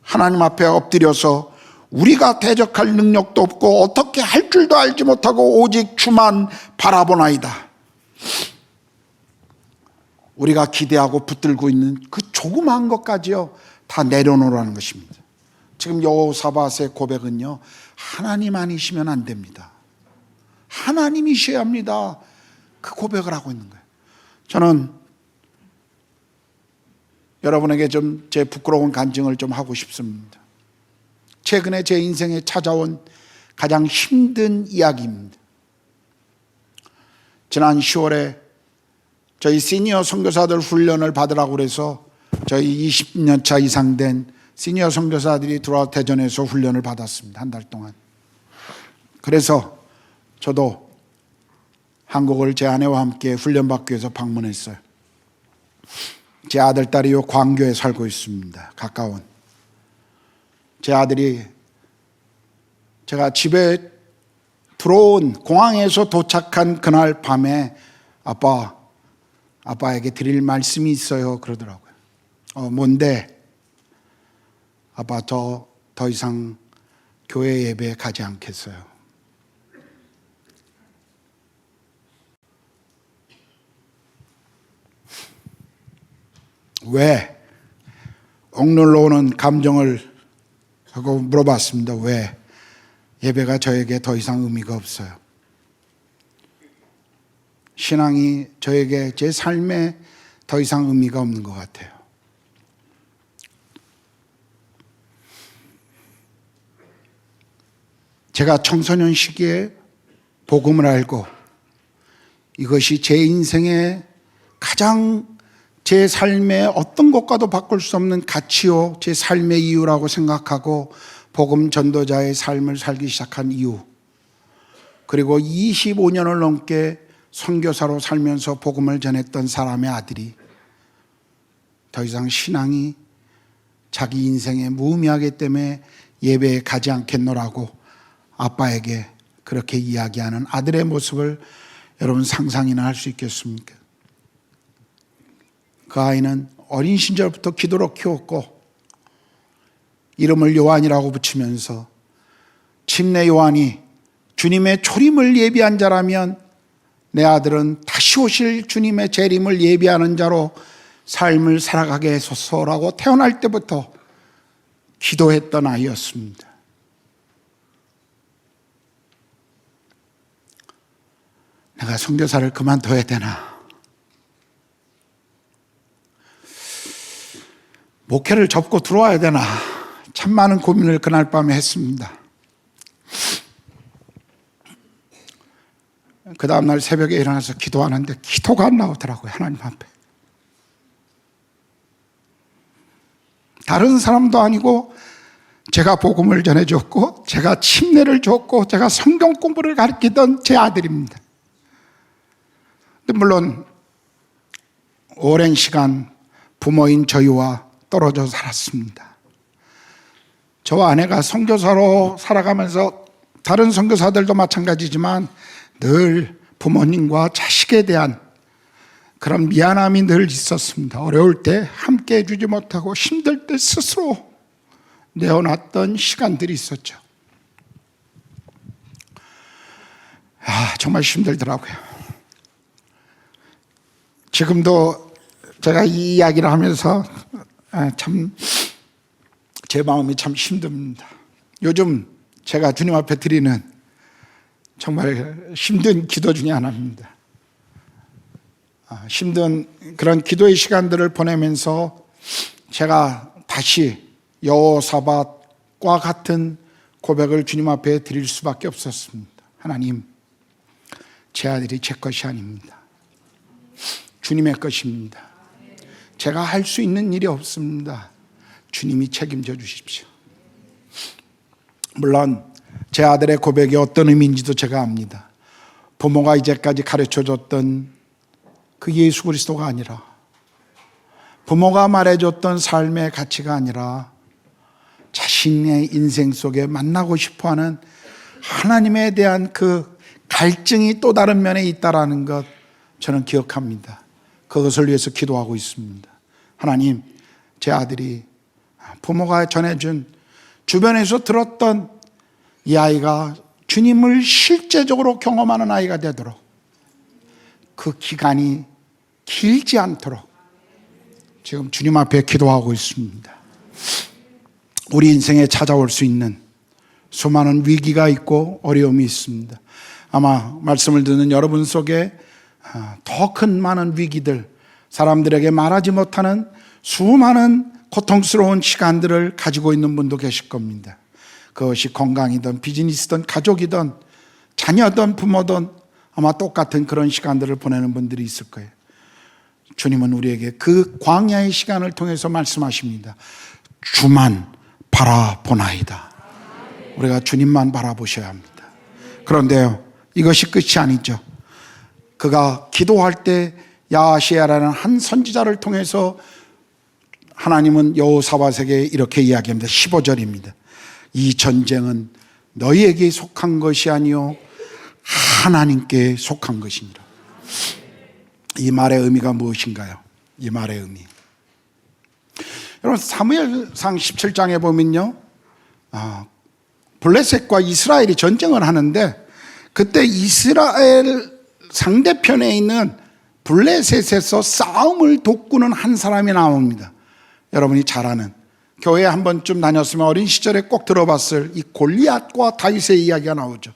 하나님 앞에 엎드려서 우리가 대적할 능력도 없고 어떻게 할 줄도 알지 못하고 오직 주만 바라보나이다. 우리가 기대하고 붙들고 있는 그 조그마한 것까지요 다 내려놓으라는 것입니다. 지금 여호사밧의 고백은요, 하나님 아니시면 안 됩니다. 하나님이셔야 합니다. 그 고백을 하고 있는 거예요. 저는 여러분에게 좀 제 부끄러운 간증을 좀 하고 싶습니다. 최근에 제 인생에 찾아온 가장 힘든 이야기입니다. 지난 10월에 저희 시니어 선교사들 훈련을 받으라고 그래서 저희 20년 차 이상 된 시니어 선교사들이 들어와 대전에서 훈련을 받았습니다. 한 달 동안. 그래서 저도 한국을 제 아내와 함께 훈련받기 위해서 방문했어요. 제 아들, 딸이 요 광교에 살고 있습니다. 가까운. 제 아들이 제가 집에 들어온 공항에서 도착한 그날 밤에 아빠에게 드릴 말씀이 있어요 그러더라고요. 뭔데? 아빠 더 이상 교회 예배에 가지 않겠어요. 왜? 억눌러 오는 감정을 하고 물어봤습니다. 왜? 예배가 저에게 더 이상 의미가 없어요. 신앙이 저에게 제 삶에 더 이상 의미가 없는 것 같아요. 제가 청소년 시기에 복음을 알고 이것이 제 인생의 가장 제 삶의 어떤 것과도 바꿀 수 없는 가치요, 제 삶의 이유라고 생각하고 복음 전도자의 삶을 살기 시작한 이유, 그리고 25년을 넘게 선교사로 살면서 복음을 전했던 사람의 아들이 더 이상 신앙이 자기 인생에 무의미하기 때문에 예배에 가지 않겠노라고 아빠에게 그렇게 이야기하는 아들의 모습을 여러분 상상이나 할 수 있겠습니까? 그 아이는 어린 시절부터 기도로 키웠고 이름을 요한이라고 붙이면서 침례 요한이 주님의 초림을 예비한 자라면 내 아들은 다시 오실 주님의 재림을 예비하는 자로 삶을 살아가게 해소서라고 태어날 때부터 기도했던 아이였습니다. 내가 선교사를 그만둬야 되나? 목회를 접고 들어와야 되나? 참 많은 고민을 그날 밤에 했습니다. 그 다음날 새벽에 일어나서 기도하는데 기도가 안 나오더라고요. 하나님 앞에. 다른 사람도 아니고 제가 복음을 전해줬고 제가 침례를 줬고 제가 성경 공부를 가르치던 제 아들입니다. 물론 오랜 시간 부모인 저희와 떨어져 살았습니다. 저와 아내가 선교사로 살아가면서 다른 선교사들도 마찬가지지만 늘 부모님과 자식에 대한 그런 미안함이 늘 있었습니다. 어려울 때 함께 해주지 못하고 힘들 때 스스로 내어놨던 시간들이 있었죠. 정말 힘들더라고요. 지금도 제가 이 이야기를 하면서 참 제 마음이 참 힘듭니다. 요즘 제가 주님 앞에 드리는 정말 힘든 기도 중에 하나입니다. 힘든 그런 기도의 시간들을 보내면서 제가 다시 여호사밧과 같은 고백을 주님 앞에 드릴 수밖에 없었습니다. 하나님, 제 아들이 제 것이 아닙니다. 주님의 것입니다. 제가 할 수 있는 일이 없습니다. 주님이 책임져 주십시오. 물론 제 아들의 고백이 어떤 의미인지도 제가 압니다. 부모가 이제까지 가르쳐줬던 그 예수 그리스도가 아니라, 부모가 말해줬던 삶의 가치가 아니라 자신의 인생 속에 만나고 싶어하는 하나님에 대한 그 갈증이 또 다른 면에 있다라는 것 저는 기억합니다. 그것을 위해서 기도하고 있습니다. 하나님, 제 아들이 부모가 전해준, 주변에서 들었던 이 아이가 주님을 실제적으로 경험하는 아이가 되도록, 그 기간이 길지 않도록 지금 주님 앞에 기도하고 있습니다. 우리 인생에 찾아올 수 있는 수많은 위기가 있고 어려움이 있습니다. 아마 말씀을 듣는 여러분 속에 더 큰 많은 위기들, 사람들에게 말하지 못하는 수많은 고통스러운 시간들을 가지고 있는 분도 계실 겁니다. 그것이 건강이든 비즈니스든 가족이든 자녀든 부모든 아마 똑같은 그런 시간들을 보내는 분들이 있을 거예요. 주님은 우리에게 그 광야의 시간을 통해서 말씀하십니다. 주만 바라보나이다. 우리가 주님만 바라보셔야 합니다. 그런데요, 이것이 끝이 아니죠. 그가 기도할 때 야시야라는 한 선지자를 통해서 하나님은 여호사밧에게 이렇게 이야기합니다. 15절입니다. 이 전쟁은 너희에게 속한 것이 아니요 하나님께 속한 것이니라. 이 말의 의미가 무엇인가요? 이 말의 의미, 여러분 사무엘상 17장에 보면요, 블레셋과 이스라엘이 전쟁을 하는데 그때 이스라엘 상대편에 있는 블레셋에서 싸움을 돕고는 한 사람이 나옵니다. 여러분이 잘 아는, 교회에 한 번쯤 다녔으면 어린 시절에 꼭 들어봤을 이 골리앗과 다윗의 이야기가 나오죠.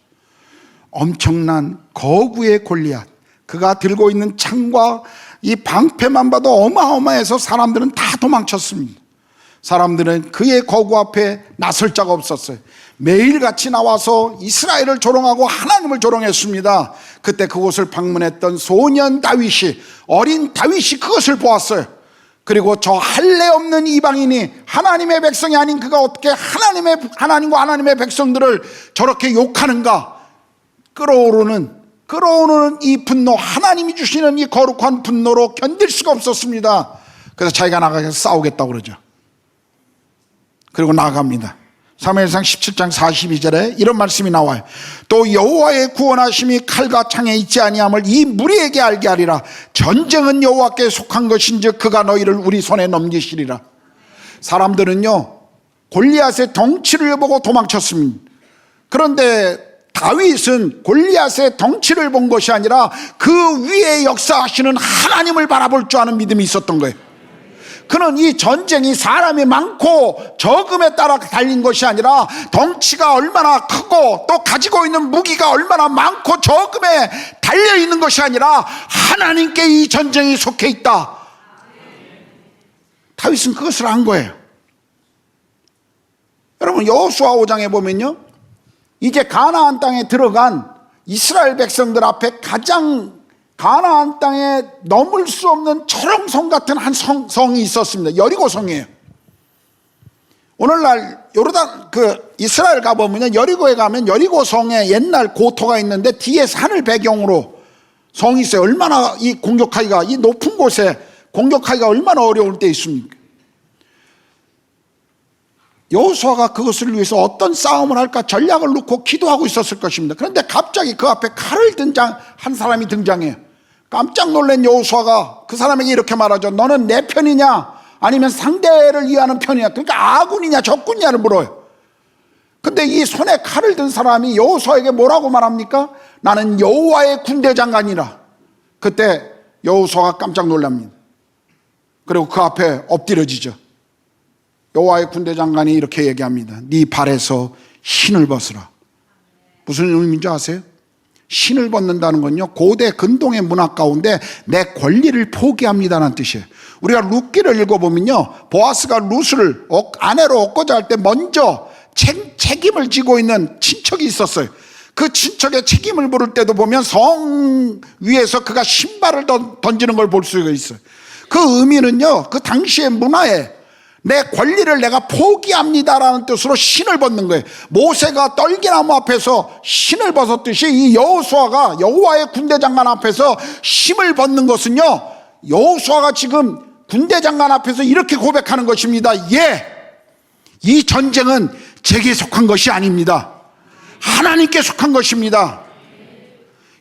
엄청난 거구의 골리앗, 그가 들고 있는 창과 이 방패만 봐도 어마어마해서 사람들은 다 도망쳤습니다. 사람들은 그의 거구 앞에 나설 자가 없었어요. 매일같이 나와서 이스라엘을 조롱하고 하나님을 조롱했습니다. 그때 그곳을 방문했던 소년 다윗이, 어린 다윗이 그것을 보았어요. 그리고 저 할례 없는 이방인이 하나님의 백성이 아닌 그가 어떻게 하나님과 하나님의 백성들을 저렇게 욕하는가, 끓어오르는 이 분노, 하나님이 주시는 이 거룩한 분노로 견딜 수가 없었습니다. 그래서 자기가 나가서 싸우겠다고 그러죠. 그리고 나갑니다. 사무엘상 17장 42절에 이런 말씀이 나와요. 또 여호와의 구원하심이 칼과 창에 있지 아니함을 이 무리에게 알게 하리라. 전쟁은 여호와께 속한 것인즉 그가 너희를 우리 손에 넘기시리라. 사람들은요, 골리앗의 덩치를 보고 도망쳤습니다. 그런데 다윗은 골리앗의 덩치를 본 것이 아니라 그 위에 역사하시는 하나님을 바라볼 줄 아는 믿음이 있었던 거예요. 그는 이 전쟁이 사람이 많고 적음에 따라 달린 것이 아니라 덩치가 얼마나 크고 또 가지고 있는 무기가 얼마나 많고 적음에 달려있는 것이 아니라 하나님께 이 전쟁이 속해 있다. 다윗은 그것을 안 거예요. 여러분 여호수아 5장에 보면요, 이제 가나안 땅에 들어간 이스라엘 백성들 앞에 가장 가나안 땅에 넘을 수 없는 철옹성 같은 한 성이 있었습니다. 여리고성이에요. 오늘날 이스라엘 가보면 여리고에 가면 여리고성에 옛날 고토가 있는데 뒤에 산을 배경으로 성이 있어요. 얼마나 이 공격하기가, 이 높은 곳에 공격하기가 얼마나 어려울 때 있습니까? 여호수아가 그것을 위해서 어떤 싸움을 할까 전략을 놓고 기도하고 있었을 것입니다. 그런데 갑자기 그 앞에 칼을 든 한 사람이 등장해요. 깜짝 놀란 여호수아가 그 사람에게 이렇게 말하죠. 너는 내 편이냐 아니면 상대를 이해하는 편이냐, 그러니까 아군이냐 적군이냐를 물어요. 근데 이 손에 칼을 든 사람이 여호수아에게 뭐라고 말합니까? 나는 여호와의 군대 장관이라. 그때 여호수아가 깜짝 놀랍니다. 그리고 그 앞에 엎드려지죠. 여호와의 군대 장관이 이렇게 얘기합니다. 네 발에서 신을 벗으라. 무슨 의미인지 아세요? 신을 벗는다는 건요, 고대 근동의 문화 가운데 내 권리를 포기합니다라는 뜻이에요. 우리가 룻기를 읽어보면요, 보아스가 룻을 아내로 얻고자 할 때 먼저 책임을 지고 있는 친척이 있었어요. 그 친척의 책임을 물을 때도 보면 성 위에서 그가 신발을 던지는 걸 볼 수가 있어요. 그 의미는요, 그 당시의 문화에 내 권리를 내가 포기합니다라는 뜻으로 신을 벗는 거예요. 모세가 떨기나무 앞에서 신을 벗었듯이 이 여호수아가 여호와의 군대 장관 앞에서 신을 벗는 것은요, 여호수아가 지금 군대 장관 앞에서 이렇게 고백하는 것입니다. 예, 이 전쟁은 제게 속한 것이 아닙니다. 하나님께 속한 것입니다.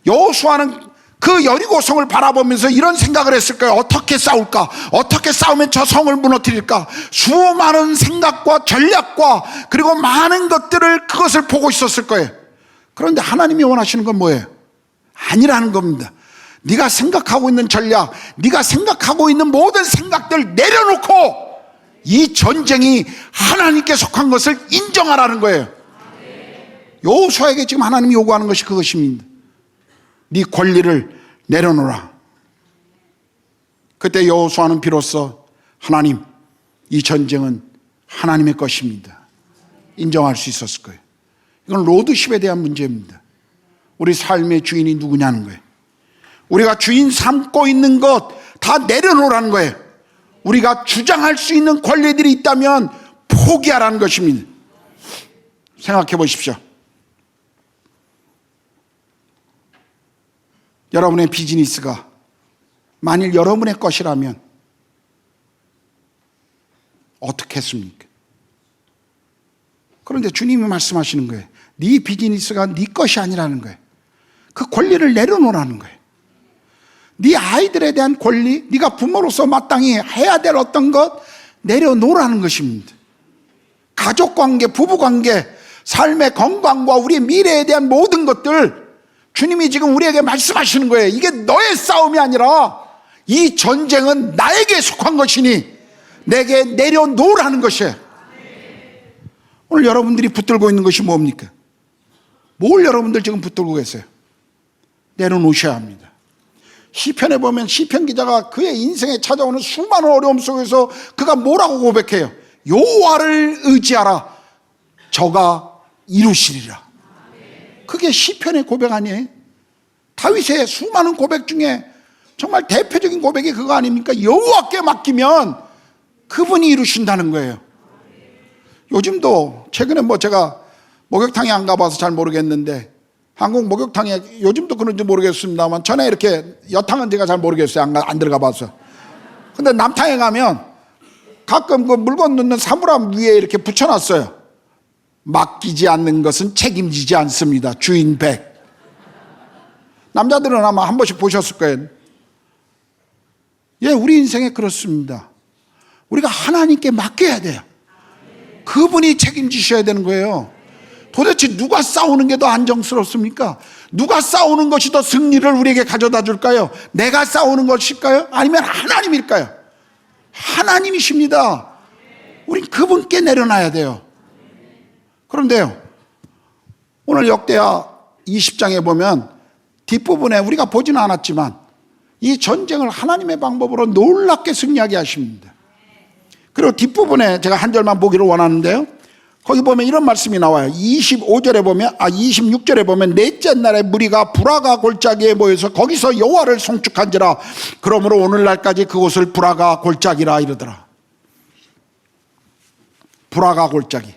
여호수아는 그 여리고성을 바라보면서 이런 생각을 했을 거예요. 어떻게 싸울까? 어떻게 싸우면 저 성을 무너뜨릴까? 수많은 생각과 전략과 그리고 많은 것들을 그것을 보고 있었을 거예요. 그런데 하나님이 원하시는 건 뭐예요? 아니라는 겁니다. 네가 생각하고 있는 전략, 네가 생각하고 있는 모든 생각들 내려놓고 이 전쟁이 하나님께 속한 것을 인정하라는 거예요. 여호수아에게 지금 하나님이 요구하는 것이 그것입니다. 네 권리를 내려놓으라. 그때 여호수아는 비로소 하나님, 이 전쟁은 하나님의 것입니다, 인정할 수 있었을 거예요. 이건 로드십에 대한 문제입니다. 우리 삶의 주인이 누구냐는 거예요. 우리가 주인 삼고 있는 것 다 내려놓으라는 거예요. 우리가 주장할 수 있는 권리들이 있다면 포기하라는 것입니다. 생각해 보십시오. 여러분의 비즈니스가 만일 여러분의 것이라면 어떻게 했습니까? 그런데 주님이 말씀하시는 거예요. 네 비즈니스가 네 것이 아니라는 거예요. 그 권리를 내려놓으라는 거예요. 네 아이들에 대한 권리, 네가 부모로서 마땅히 해야 될 어떤 것 내려놓으라는 것입니다. 가족관계, 부부관계, 삶의 건강과 우리의 미래에 대한 모든 것들 주님이 지금 우리에게 말씀하시는 거예요. 이게 너의 싸움이 아니라 이 전쟁은 나에게 속한 것이니 내게 내려놓으라는 것이에요. 오늘 여러분들이 붙들고 있는 것이 뭡니까? 뭘 여러분들 지금 붙들고 계세요? 내려놓으셔야 합니다. 시편에 보면 시편 기자가 그의 인생에 찾아오는 수많은 어려움 속에서 그가 뭐라고 고백해요? 여호와를 의지하라, 저가 이루시리라. 그게 시편의 고백 아니에요? 다윗의 수많은 고백 중에 정말 대표적인 고백이 그거 아닙니까? 여호와께 맡기면 그분이 이루신다는 거예요. 요즘도 최근에 제가 목욕탕에 안 가봐서 잘 모르겠는데 한국 목욕탕에 요즘도 그런지 모르겠습니다만 전에 이렇게 여탕은 제가 잘 모르겠어요. 안 들어가 봐서. 근데 남탕에 가면 가끔 그 물건 넣는 사물함 위에 이렇게 붙여놨어요. 맡기지 않는 것은 책임지지 않습니다. 주인 백. 남자들은 아마 한 번씩 보셨을 거예요. 예, 우리 인생에 그렇습니다. 우리가 하나님께 맡겨야 돼요. 그분이 책임지셔야 되는 거예요. 도대체 누가 싸우는 게 더 안정스럽습니까? 누가 싸우는 것이 더 승리를 우리에게 가져다 줄까요? 내가 싸우는 것일까요? 아니면 하나님일까요? 하나님이십니다. 우린 그분께 내려놔야 돼요. 그런데요, 오늘 역대하 20장에 보면 뒷부분에 우리가 보지는 않았지만 이 전쟁을 하나님의 방법으로 놀랍게 승리하게 하십니다. 그리고 뒷부분에 제가 한 절만 보기를 원하는데요, 거기 보면 이런 말씀이 나와요. 26절에 보면 넷째 날에 무리가 브라가 골짜기에 모여서 거기서 여호와를 송축한지라. 그러므로 오늘날까지 그곳을 브라가 골짜기라 이러더라. 브라가 골짜기.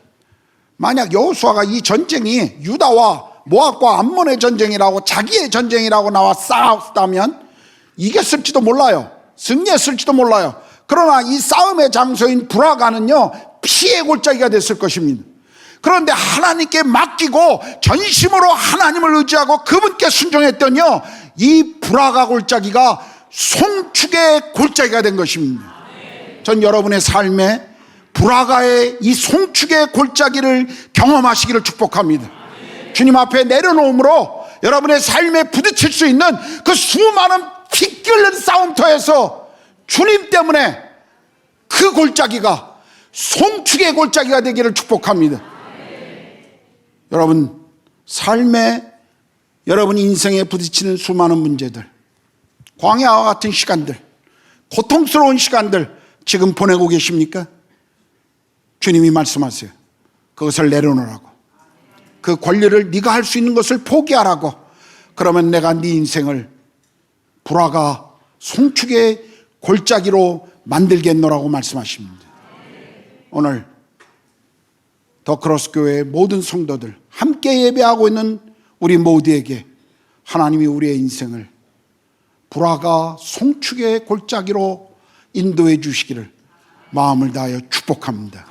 만약 여호수아가 이 전쟁이 유다와 모압과 암몬의 전쟁이라고, 자기의 전쟁이라고 나와 싸웠다면 이겼을지도 몰라요. 승리했을지도 몰라요. 그러나 이 싸움의 장소인 브라가는요, 피의 골짜기가 됐을 것입니다. 그런데 하나님께 맡기고 전심으로 하나님을 의지하고 그분께 순종했더니요, 이 브라가 골짜기가 송축의 골짜기가 된 것입니다. 전 여러분의 삶에 브라가의 이 송축의 골짜기를 경험하시기를 축복합니다. 주님 앞에 내려놓음으로 여러분의 삶에 부딪힐 수 있는 그 수많은 피 끓는 싸움터에서 주님 때문에 그 골짜기가 송축의 골짜기가 되기를 축복합니다. 여러분 삶에, 여러분 인생에 부딪히는 수많은 문제들, 광야와 같은 시간들, 고통스러운 시간들 지금 보내고 계십니까? 주님이 말씀하세요. 그것을 내려놓으라고. 그 권리를 네가 할 수 있는 것을 포기하라고. 그러면 내가 네 인생을 브라가 송축의 골짜기로 만들겠노라고 말씀하십니다. 오늘 더 크로스 교회의 모든 성도들, 함께 예배하고 있는 우리 모두에게 하나님이 우리의 인생을 브라가 송축의 골짜기로 인도해 주시기를 마음을 다하여 축복합니다.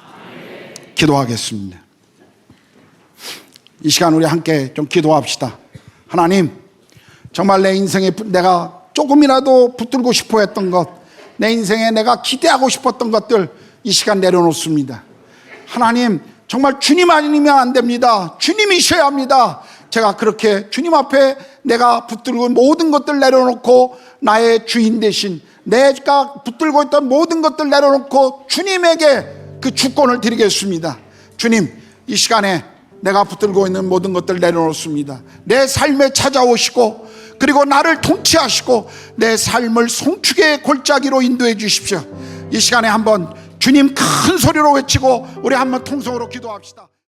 기도하겠습니다. 이 시간 우리 함께 좀 기도합시다. 하나님, 정말 내 인생에 내가 조금이라도 붙들고 싶어 했던 것, 내 인생에 내가 기대하고 싶었던 것들 이 시간 내려놓습니다. 하나님, 정말 주님 아니면 안 됩니다. 주님이셔야 합니다. 제가 그렇게 주님 앞에 내가 붙들고 모든 것들 내려놓고 나의 주인 대신 내가 붙들고 있던 모든 것들 내려놓고 주님에게 그 주권을 드리겠습니다. 주님, 이 시간에 내가 붙들고 있는 모든 것들 내려놓습니다. 내 삶에 찾아오시고 그리고 나를 통치하시고 내 삶을 송축의 골짜기로 인도해 주십시오. 이 시간에 한번 주님 큰 소리로 외치고 우리 한번 통성으로 기도합시다.